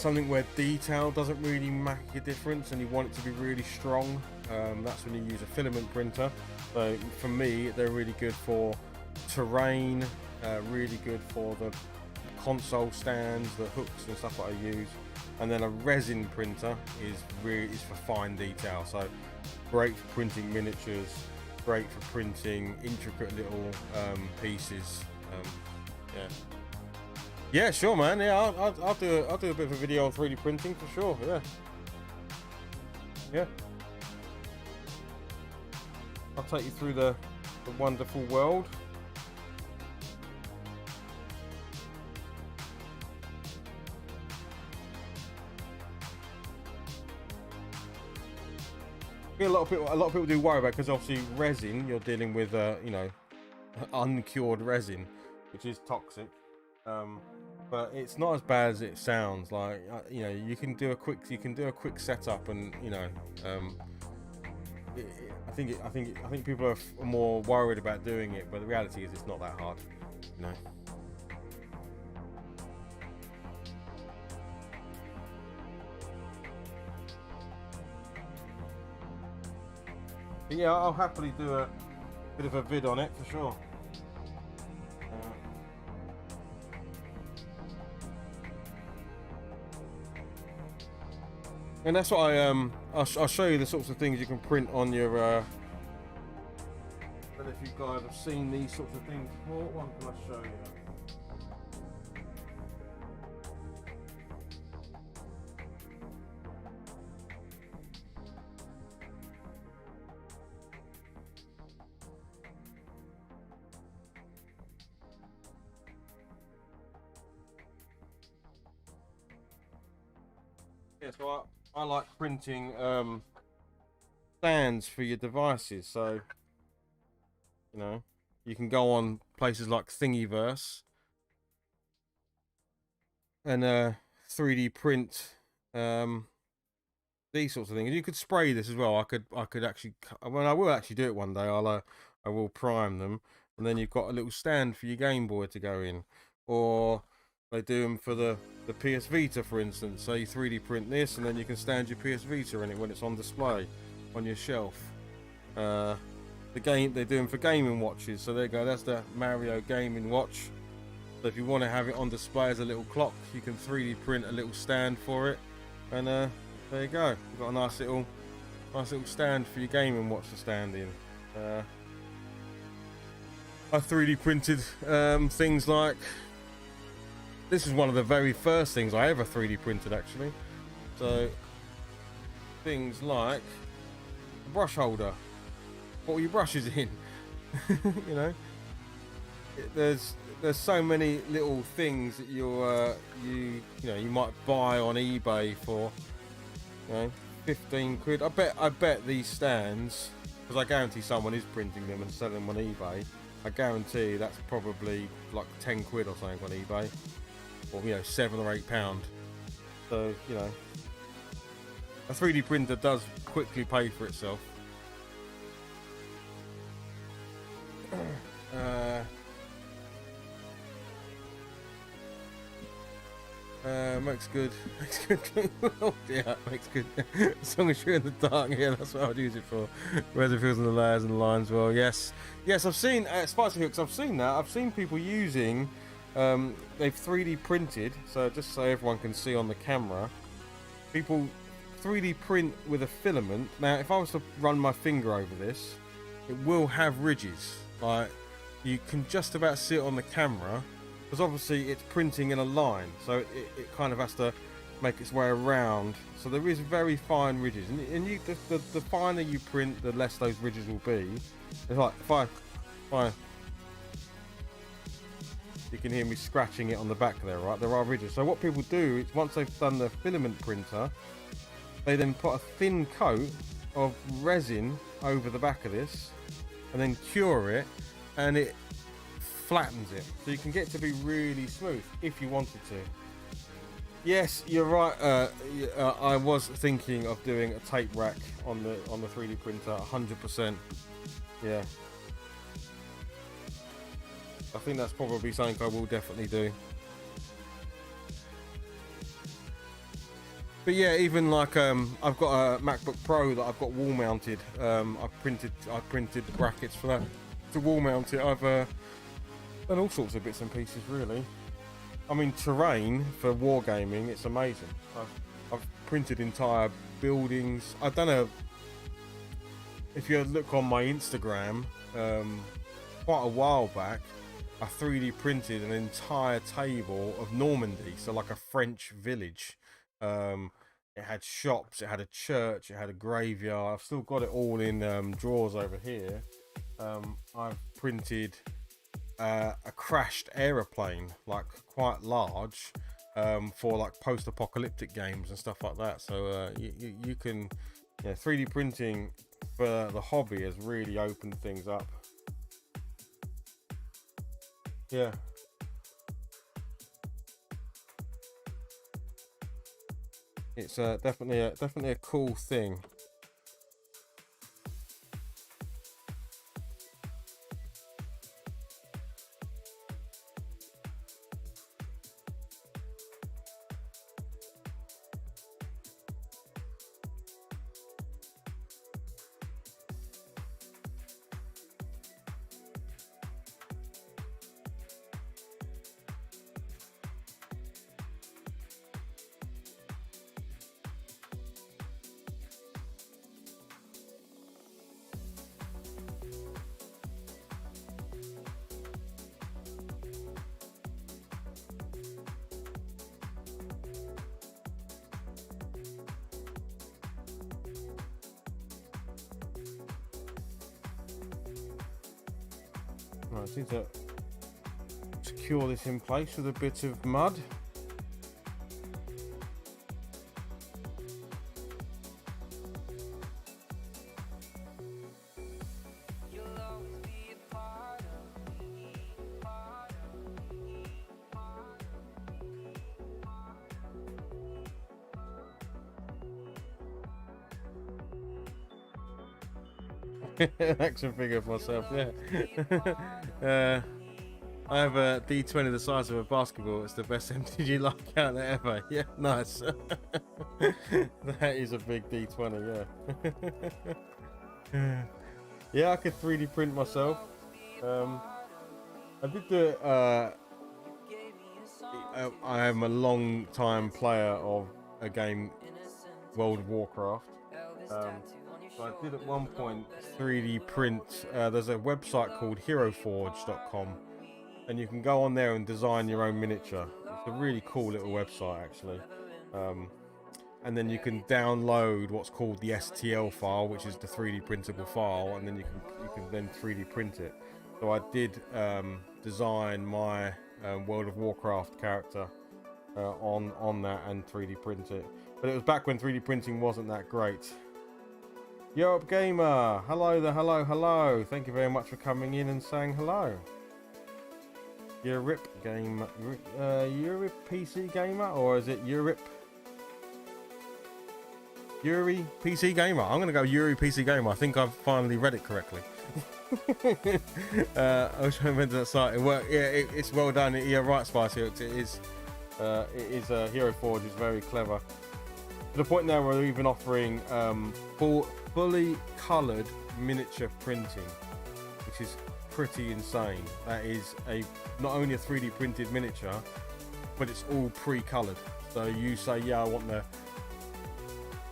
something where detail doesn't really make a difference and you want it to be really strong, that's when you use a filament printer. So for me, they're really good for terrain, really good for the console stands, the hooks and stuff that I use. And then a resin printer is for fine detail. So great for printing miniatures, great for printing intricate little pieces. Yeah, sure, man. Yeah, I'll do a bit of a video on 3D printing for sure. Yeah. I'll take you through the wonderful world. A lot of people do worry about, because obviously resin, you're dealing with uncured resin, which is toxic. But it's not as bad as it sounds. Like you can do a quick setup, and I think people are more worried about doing it, but the reality is it's not that hard. But yeah, I'll happily do a bit of a vid on it for sure. And that's what I'll show you the sorts of things you can print on your. I don't know if you guys have seen these sorts of things before. One can I show you? Yeah, so I like printing stands for your devices. So you can go on places like Thingiverse and 3D print these sorts of things. You could spray this as well. I could actually, well, I will actually do it one day. I will prime them, and then you've got a little stand for your Game Boy to go in, or they do them for the PS Vita, for instance. So you 3D print this, and then you can stand your PS Vita in it when it's on display on your shelf. They do them for gaming watches. So there you go. That's the Mario gaming watch. So if you want to have it on display as a little clock, you can 3D print a little stand for it, and there you go. You've got a nice little stand for your gaming watch to stand in. I 3D printed things like. This is one of the very first things I ever 3D printed, actually. So, things like a brush holder. Put all your brushes in. There's so many little things that you might buy on eBay for 15 quid. I bet these stands, because I guarantee someone is printing them and selling them on eBay. I guarantee that's probably like 10 quid or something on eBay. Or £7 or £8. So a 3D printer does quickly pay for itself. Makes good. Oh, yeah, makes good. As long as you're in the dark, yeah, that's what I would use it for. Reservoirs and the layers and the lines. Well, yes, I've seen spicy hooks. I've seen that. I've seen people using. They've 3D printed, so just so everyone can see on the camera, people 3D print with a filament. Now, if I was to run my finger over this, it will have ridges. Like, you can just about see it on the camera, because obviously it's printing in a line, so it kind of has to make its way around. So there is very fine ridges, and the finer you print, the less those ridges will be. It's like if I you can hear me scratching it on the back there, right? There are ridges. So what people do is, once they've done the filament printer, they then put a thin coat of resin over the back of this, and then cure it, and it flattens it, so you can get to be really smooth if you wanted to. Yes, you're right. I was thinking of doing a tape rack on the 3D printer, 100%. Yeah. I think that's probably something I will definitely do. But yeah, even like I've got a MacBook Pro that I've got wall mounted. I printed the brackets for that to wall mount it. I've done all sorts of bits and pieces really. I mean, terrain for wargaming, it's amazing. I've printed entire buildings. I've done if you look on my Instagram, quite a while back, I 3D printed an entire table of Normandy, so like a French village. It had shops, it had a church, it had a graveyard. I've still got it all in drawers over here. I've printed a crashed aeroplane, like quite large, for like post-apocalyptic games and stuff like that. So you can, 3D printing for the hobby has really opened things up. Yeah. It's definitely a cool thing. Right, I need to secure this in place with a bit of mud. Action figure of myself, yeah. I have a D20 the size of a basketball. It's the best MTG lock out there ever. Yeah, nice. That is a big D20, yeah. Yeah, I could 3D print myself. I did do it. I am a long time player of a game, World of Warcraft. So I did at one point 3D print. There's a website called heroforge.com, and you can go on there and design your own miniature. It's a really cool little website actually. And then you can download what's called the STL file, which is the 3D printable file, and then you can then 3D print it. So I did design my World of Warcraft character on that and 3D print it. But it was back when 3D printing wasn't that great. Europe Gamer, hello there, hello. Thank you very much for coming in and saying hello. Europe Gamer, Europe PC Gamer, or is it Europe? Yuri PC Gamer. I'm gonna go Yuri PC Gamer. I think I've finally read it correctly. I was trying to remember that site. It worked. Yeah, it's well done. Yeah, right, Spicy. It is. Hero Forge is very clever. To the point now where we're even offering fully coloured miniature printing, which is pretty insane. That is not only a 3D printed miniature, but it's all pre-coloured. So you say, yeah, I want the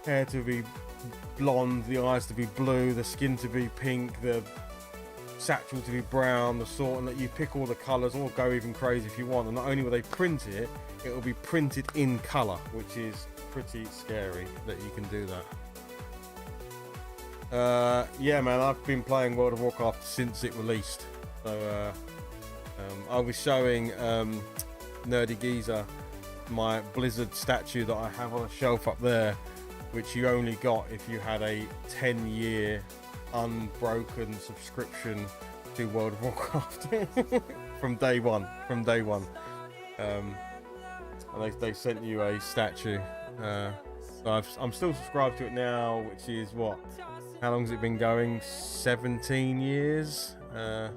hair to be blonde, the eyes to be blue, the skin to be pink, the satchel to be brown, the sort, and that you pick all the colours, or go even crazy if you want. And not only will they print it, it will be printed in colour, which is pretty scary that you can do that. Yeah, man, I've been playing World of Warcraft since it released. So I was showing Nerdy Geezer my Blizzard statue that I have on a shelf up there, which you only got if you had a 10-year unbroken subscription to World of Warcraft from day one. And they sent you a statue. So I'm still subscribed to it now, which is what? How long has it been going? 17 years. I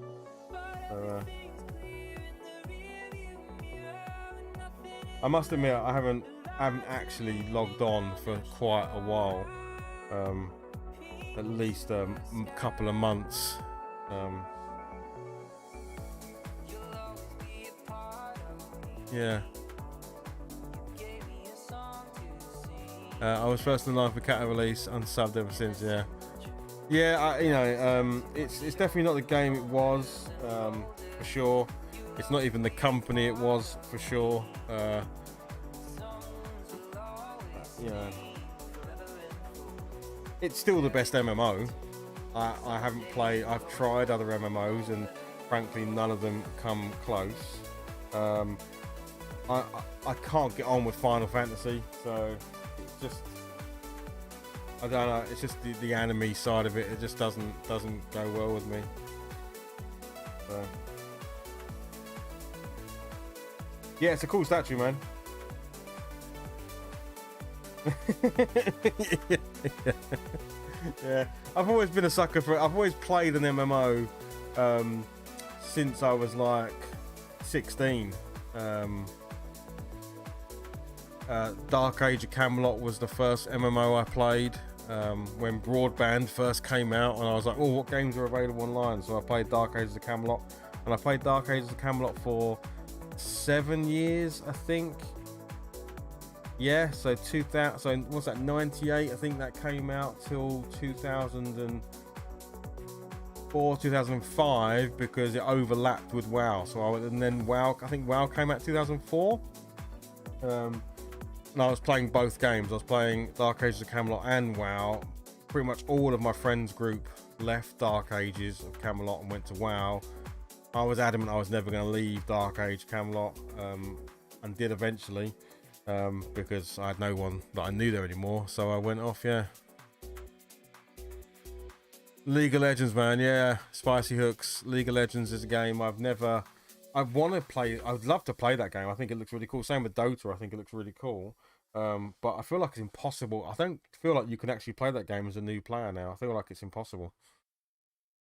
must admit, I haven't haven't actually logged on for quite a while, at least a couple of months. Yeah. I was first in line for Cat release, unsubbed ever since. Yeah. Yeah, it's definitely not the game it was, for sure. It's not even the company it was, for sure. It's still the best MMO. I haven't played. I've tried other MMOs, and frankly, none of them come close. I can't get on with Final Fantasy, so it's just, I don't know. It's just the anime side of it. It just doesn't go well with me. So yeah, it's a cool statue, man. Yeah, I've always been a sucker for it. I've always played an MMO since I was like 16. Dark Age of Camelot was the first MMO I played when broadband first came out, and I was like, oh, what games are available online? So I played Dark Age of Camelot, and I played Dark Age of Camelot for 7 years, I think. Yeah, so 2000. So what's that? 98, I think that came out till 2004, 2005, because it overlapped with WoW. And then WoW, I think WoW came out 2004. And I was playing both games. I was playing Dark Ages of Camelot and WoW. Pretty much all of my friends group left Dark Ages of Camelot and went to WoW. I was adamant I was never going to leave Dark Age Camelot, and did eventually. Because I had no one that I knew there anymore, so I went off. Yeah, League of Legends, man. Yeah, Spicy Hooks. League of Legends is a game I want to play. I would love to play that game. I think it looks really cool. Same with Dota. I think it looks really cool. But I feel like it's impossible. I don't feel like you can actually play that game as a new player now. I feel like it's impossible.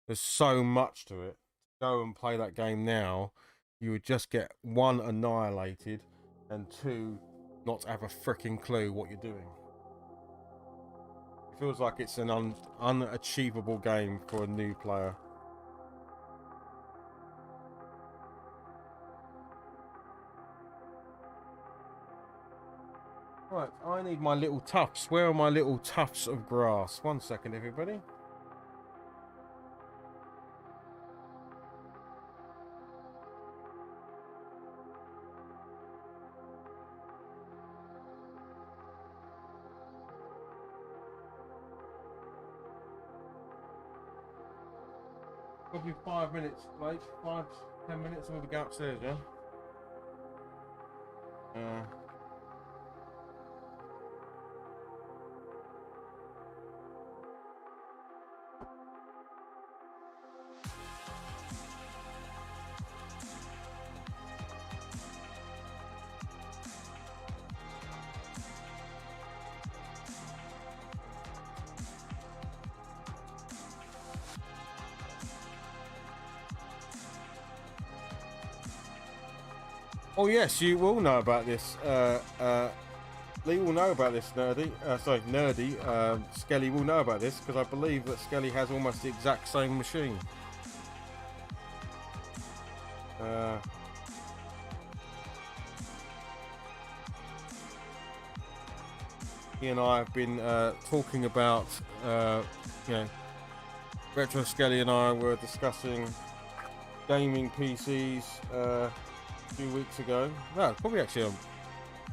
There's so much to it. Go and play that game now, you would just get, one, annihilated, and two, not have a freaking clue what you're doing. It feels like it's an unachievable game for a new player. Right, I need my little tufts. Where are my little tufts of grass? 1 second, everybody. Probably 5 minutes, like 5-10 minutes, and we'll go upstairs, yeah? Oh yes, you will know about this. Lee will know about this, Nerdy. Skelly will know about this, because I believe that Skelly has almost the exact same machine. He and I have been talking about, Retro Skelly and I were discussing gaming PCs 2 weeks ago. No, probably actually a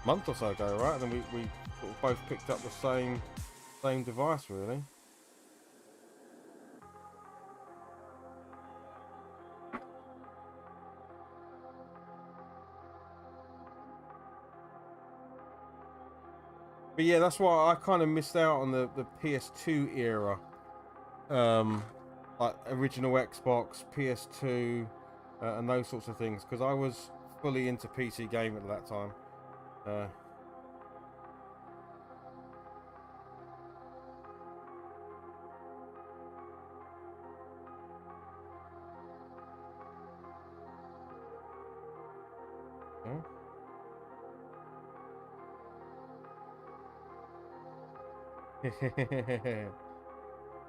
month or so ago, right? And then we sort of both picked up the same device, really. But yeah, that's why I kind of missed out on the PS2 era. Like original Xbox, PS2, and those sorts of things, because I was fully into PC gaming at that time.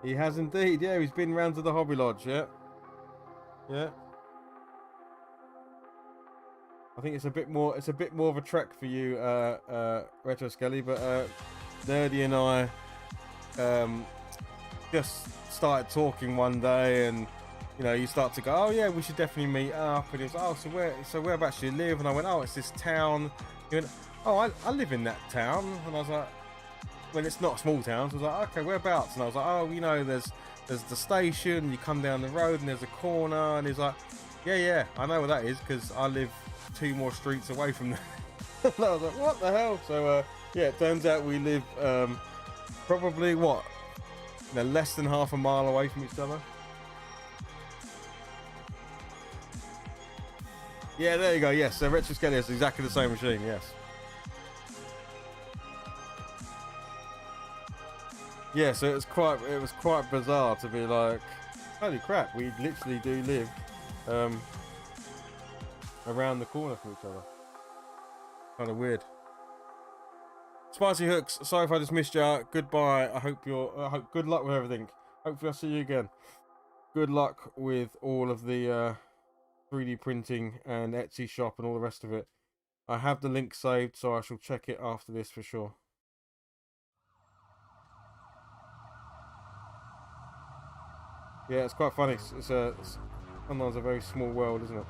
He has indeed. Yeah, he's been round to the Hobby Lodge. Yeah, yeah. I think it's a bit more. It's a bit more of a trek for you, Retro Skelly. But Nerdy and I just started talking one day, and you know, you start to go, oh yeah, we should definitely meet up. And he was, oh, so whereabouts do you live? And I went, oh, it's this town. He went, oh, I live in that town. And I was like, when it's not a small town, so I was like, okay, whereabouts? And I was like, oh, you know, there's the station. You come down the road, and there's a corner. And he's like, yeah, I know where that is because I live 2 more streets away from there. And I was like, what the hell? So yeah, it turns out we live probably what, less than half a mile away from each other. Yeah, there you go. Yes, so Retro Skelly is exactly the same machine. Yes. Yeah, so it was quite bizarre to be like, holy crap, we literally do live around the corner from each other. Kind of weird. Spicy Hooks, sorry if I just missed you. Goodbye. I hope good luck with everything. Hopefully I'll see you again. Good luck with all of the 3D printing and Etsy shop and all the rest of it. I have the link saved, so I shall check it after this for sure. Yeah, it's quite funny. It's sometimes a very small world, isn't it?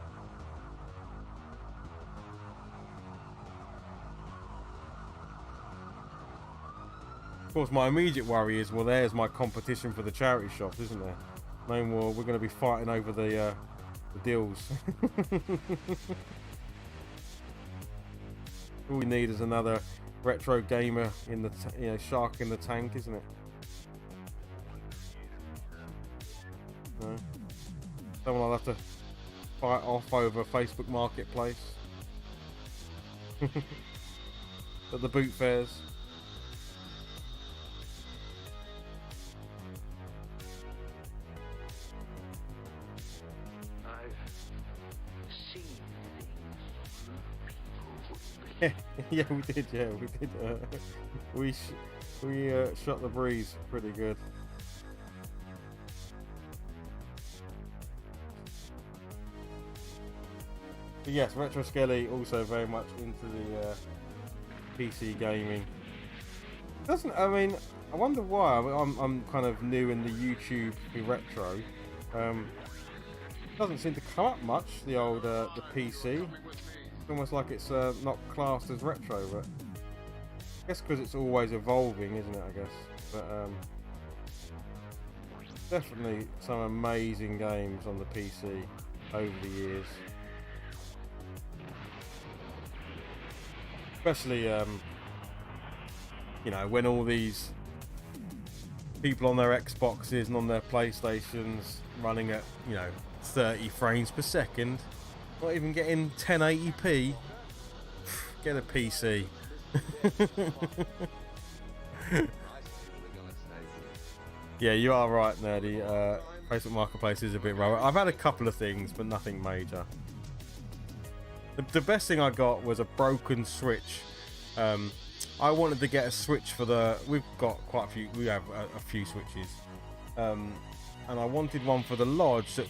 Of course, my immediate worry is, well, there's my competition for the charity shop, isn't there? No more. We're going to be fighting over the deals. All we need is another retro gamer in the shark in the tank, isn't it? No. Someone I'll have to fight off over Facebook Marketplace. At the boot fairs. Yeah, we did. Yeah, we did. We shot the breeze pretty good. But yes, Retro Skelly also very much into the PC gaming. I mean, I wonder why. I'm kind of new in the YouTube for retro. Doesn't seem to come up much. The old the PC. Almost like it's not classed as retro, but I guess because it's always evolving, isn't it? I guess, but definitely some amazing games on the PC over the years, especially you know, when all these people on their Xboxes and on their PlayStations running at 30 frames per second. Not even getting 1080p. Get a PC. Yeah, you are right, Nerdy. Facebook Marketplace is a bit rubber. I've had a couple of things, but nothing major. The best thing I got was a broken Switch. I wanted to get a Switch for the... We've got quite a few... We have a few Switches. And I wanted one for the Lodge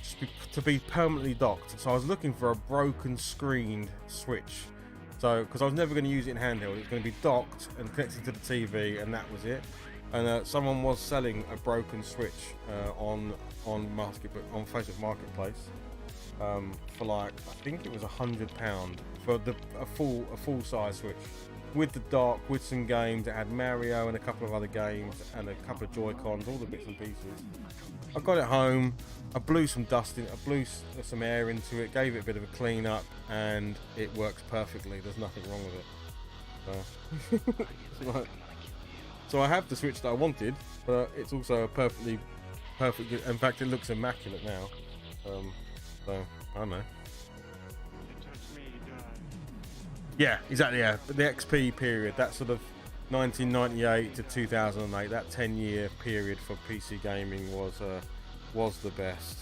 to be permanently docked. So I was looking for a broken screened Switch. So, because I was never going to use it in handheld, it's going to be docked and connected to the TV, and that was it. And someone was selling a broken Switch on Facebook Marketplace for like, I think it was £100 for a full size Switch with the dock, with some games. It had Mario and a couple of other games and a couple of Joy-Cons, all the bits and pieces. I got it home, I blew some dust in, I blew some air into it, gave it a bit of a clean up, and it works perfectly. There's nothing wrong with it. So I have the Switch that I wanted, but it's also a perfect. In fact, it looks immaculate now. So I don't know. Yeah, exactly. Yeah, but the XP period, that sort of 1998 to 2008, that 10-year period for PC gaming was the best.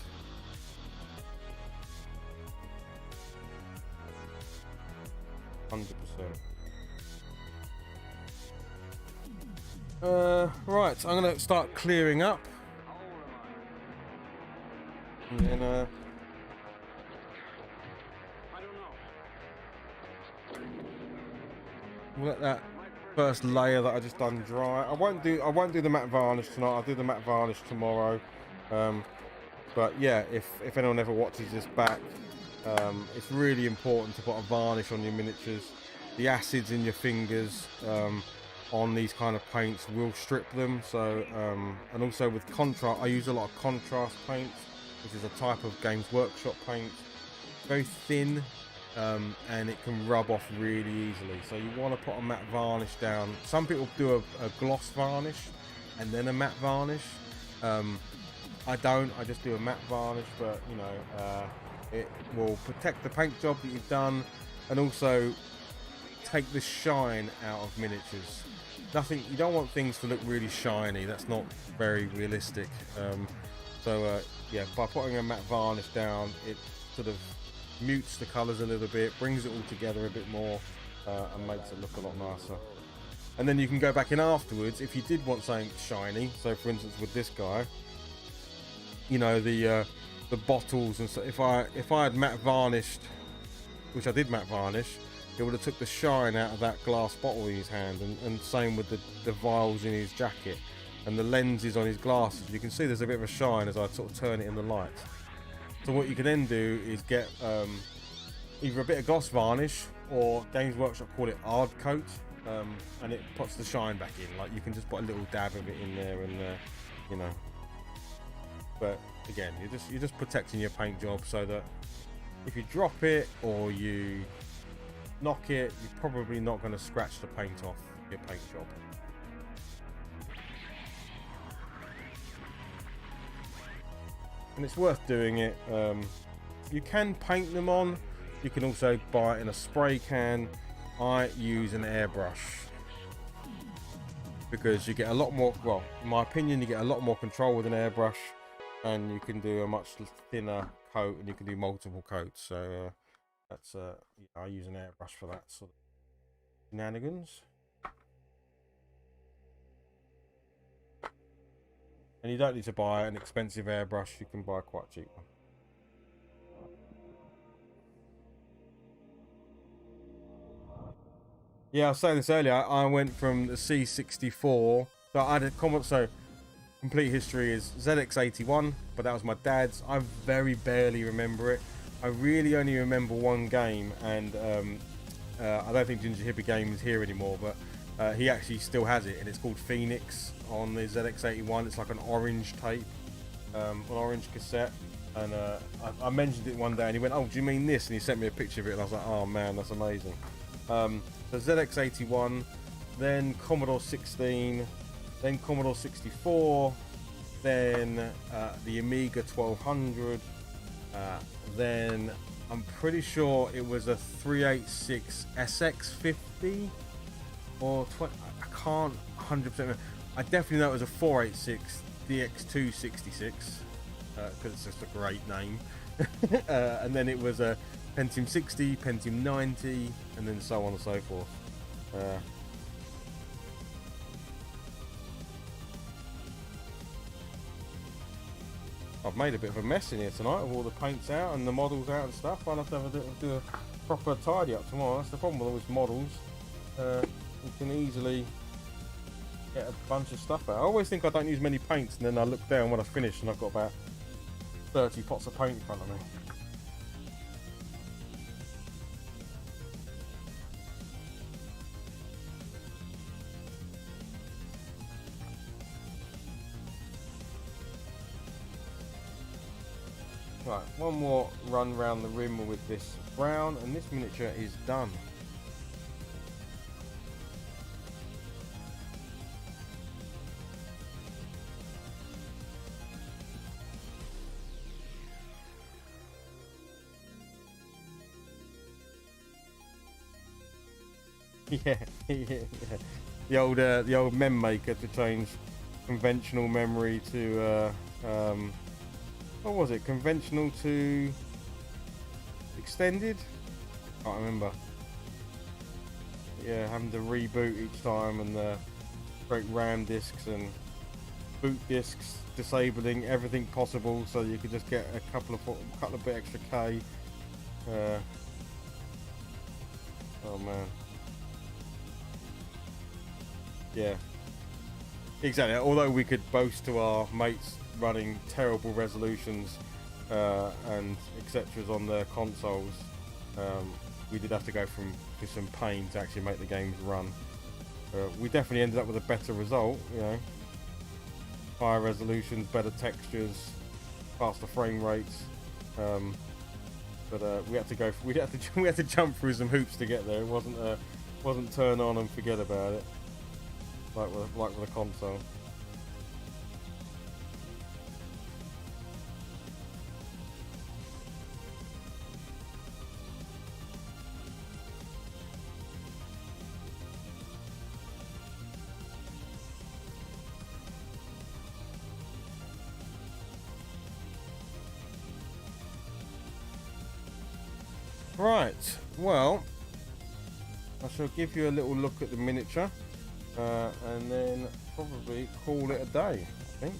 Right, so I'm gonna start clearing up, and then we'll let that first layer that I just done dry. I won't do the matte varnish tonight. I'll do the matte varnish tomorrow. But yeah, if anyone ever watches this back, it's really important to put a varnish on your miniatures. The acids in your fingers on these kind of paints will strip them. So and also with contrast, I use a lot of contrast paints, which is a type of Games Workshop paint. Very thin, and it can rub off really easily. So you want to put a matte varnish down. Some people do a gloss varnish and then a matte varnish. I don't. I just do a matte varnish, but you know, it will protect the paint job that you've done, and also take the shine out of miniatures. Nothing. You don't want things to look really shiny. That's not very realistic. Yeah, by putting a matte varnish down, it sort of mutes the colours a little bit, brings it all together a bit more, and makes it look a lot nicer. And then you can go back in afterwards if you did want something shiny. So, for instance, with this guy, you know, the bottles and so. If I had matte varnished, which I did matte varnish, it would have took the shine out of that glass bottle in his hand, and same with the vials in his jacket and the lenses on his glasses. You can see there's a bit of a shine as I sort of turn it in the light. So what you can then do is get either a bit of gloss varnish, or Games Workshop call it hard coat, and it puts the shine back in. Like, you can just put a little dab of it in there, and you know. But again, you're just protecting your paint job, so that if you drop it or you knock it, you're probably not going to scratch the paint off your paint job. And it's worth doing it. You can paint them on. You can also buy it in a spray can. I use an airbrush because you get a lot more, well, in my opinion, you get a lot more control with an airbrush, and you can do a much thinner coat, and you can do multiple coats. So that's yeah, I use an airbrush for that sort of shenanigans. And you don't need to buy an expensive airbrush. You can buy quite a cheap one. Yeah, I was saying this earlier. I went from the C64. So I had a comment. So complete history is ZX81, but that was my dad's. I very barely remember it. I really only remember one game, and I don't think Ginger Hippie Game is here anymore, but he actually still has it, and it's called Phoenix on the ZX81. It's like an orange tape, an orange cassette, and I mentioned it one day, and he went, "Oh, do you mean this?" And he sent me a picture of it, and I was like, "Oh man, that's amazing." So ZX81, then Commodore 16, then Commodore 64, then the Amiga 1200, then I'm pretty sure it was a 386 SX50 or 20. I can't 100% remember. I definitely know it was a 486 DX266 because it's just a great name. And then it was a Pentium 60, Pentium 90, and then so on and so forth. I've made a bit of a mess in here tonight with all the paints out and the models out and stuff. I'll have to do a proper tidy up tomorrow. That's the problem with all these models. You can easily get a bunch of stuff out. I always think I don't use many paints, and then I look down when I finish and I've got about 30 pots of paint in front of me. Right, one more run round the rim with this brown, and this miniature is done. Yeah. The old mem maker to change conventional memory to what was it? Conventional to extended? Can't remember. Yeah, having to reboot each time, and create RAM disks and boot disks, disabling everything possible so you could just get a couple of bit extra K. Oh man, yeah, exactly. Although we could boast to our mates running terrible resolutions and etc. on their consoles, we did have to go through some pain to actually make the games run. We definitely ended up with a better result, you know, higher resolutions, better textures, faster frame rates. But we had to jump through some hoops to get there. It wasn't turn on and forget about it like with a console. Right, well, I shall give you a little look at the miniature and then probably call it a day, I think.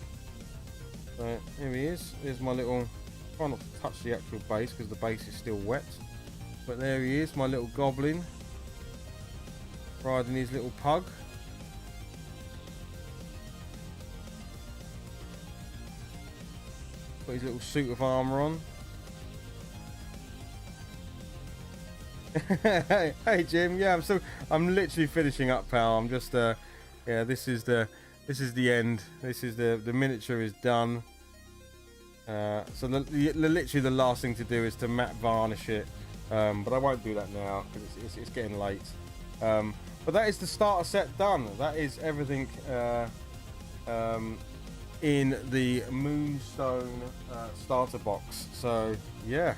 So here he is. Here's my little, try not to touch the actual base because the base is still wet, but there he is, my little goblin riding his little pug. Got his little suit of armour on. Hey Jim, yeah, I'm literally finishing up, pal. I'm just yeah, this is the end. This is the miniature is done. So literally the last thing to do is to matte varnish it, but I won't do that now because it's getting late. But that is the starter set done. That is everything in the Moonstone starter box. So yeah,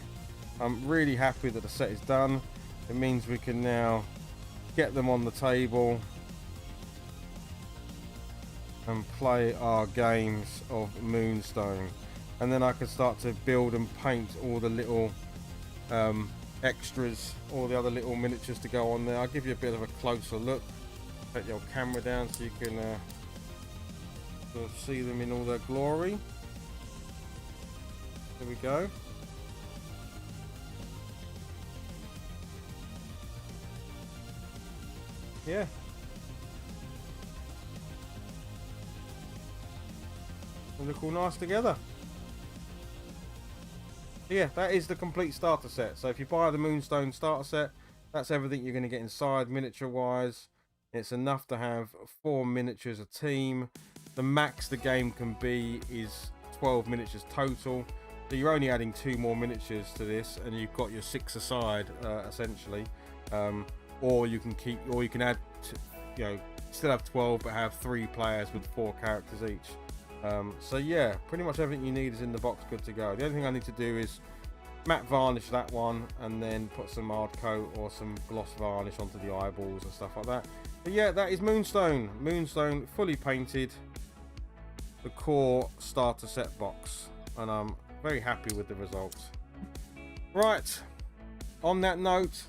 I'm really happy that the set is done. It means we can now get them on the table and play our games of Moonstone, and then I can start to build and paint all the little extras, all the other little miniatures to go on there. I'll give you a bit of a closer look. Take your camera down so you can sort of see them in all their glory. There we go. Yeah. They look all nice together. Yeah, that is the complete starter set. So if you buy the Moonstone starter set, that's everything you're going to get inside miniature wise. It's enough to have 4 miniatures a team. The max the game can be is 12 miniatures total. So you're only adding 2 more miniatures to this, and you've got your 6 aside essentially. Or you can add, you know, still have 12 but have 3 players with 4 characters each. So yeah, pretty much everything you need is in the box, good to go. The only thing I need to do is matte varnish that one and then put some hard coat or some gloss varnish onto the eyeballs and stuff like that. But yeah, that is Moonstone. Moonstone fully painted, the core starter set box, and I'm very happy with the results. Right, on that note,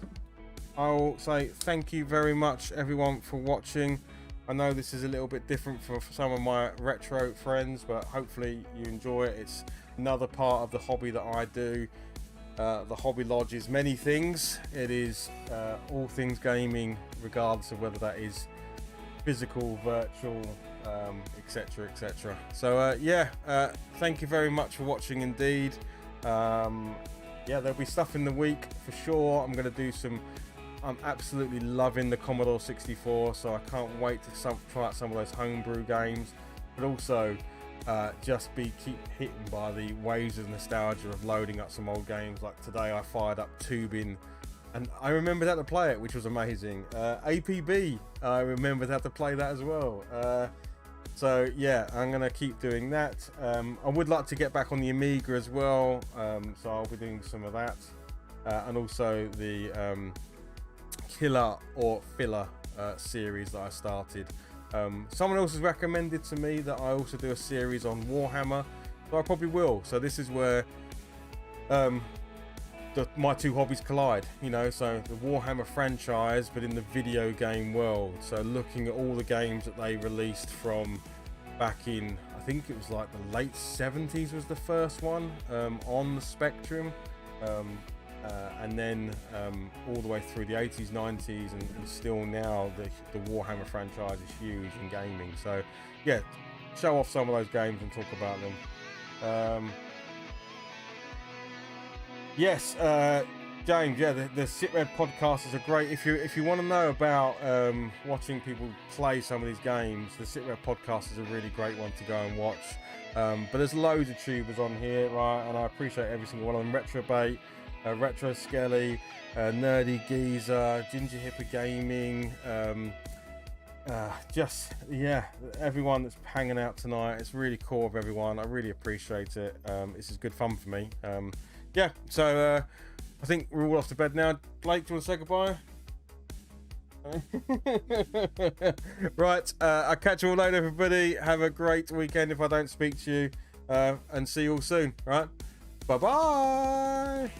I will say thank you very much everyone for watching. I know this is a little bit different for some of my retro friends, but hopefully you enjoy it. It's another part of the hobby that I do. The Hobby Lodge is many things. It is all things gaming, regardless of whether that is physical, virtual, etc, etc. So yeah, thank you very much for watching indeed. Yeah, there'll be stuff in the week for sure. I'm going to do some, I'm absolutely loving the Commodore 64, so I can't wait to try out some of those homebrew games, but also just keep hitting by the waves of nostalgia of loading up some old games. Like today I fired up Tubin and I remembered how to play it, which was amazing. APB, I remembered how to play that as well. So yeah, I'm gonna keep doing that. I would like to get back on the Amiga as well, so I'll be doing some of that, and also the Killer or Filler series that I started. Someone else has recommended to me that I also do a series on Warhammer, so I probably will. So this is where my two hobbies collide, you know, so the Warhammer franchise, but in the video game world. So looking at all the games that they released from back in, I think it was like the late 70s was the first one on the Spectrum, and then all the way through the 80s, 90s, and still now the Warhammer franchise is huge in gaming. So yeah, show off some of those games and talk about them. Yes, James. Yeah, the SitRed podcasters are great. If you want to know about watching people play some of these games, the SitRed podcast is a really great one to go and watch. But there's loads of tubers on here, right? And I appreciate every single one of them. Retrobait, Retro Skelly, Nerdy Geezer, Ginger Hipper Gaming. Just yeah, everyone that's hanging out tonight. It's really cool of everyone. I really appreciate it. This is good fun for me. Yeah, so I think we're all off to bed now. Blake, do you want to say goodbye? Right, I'll catch you all later, everybody. Have a great weekend if I don't speak to you, and see you all soon. Right, bye bye.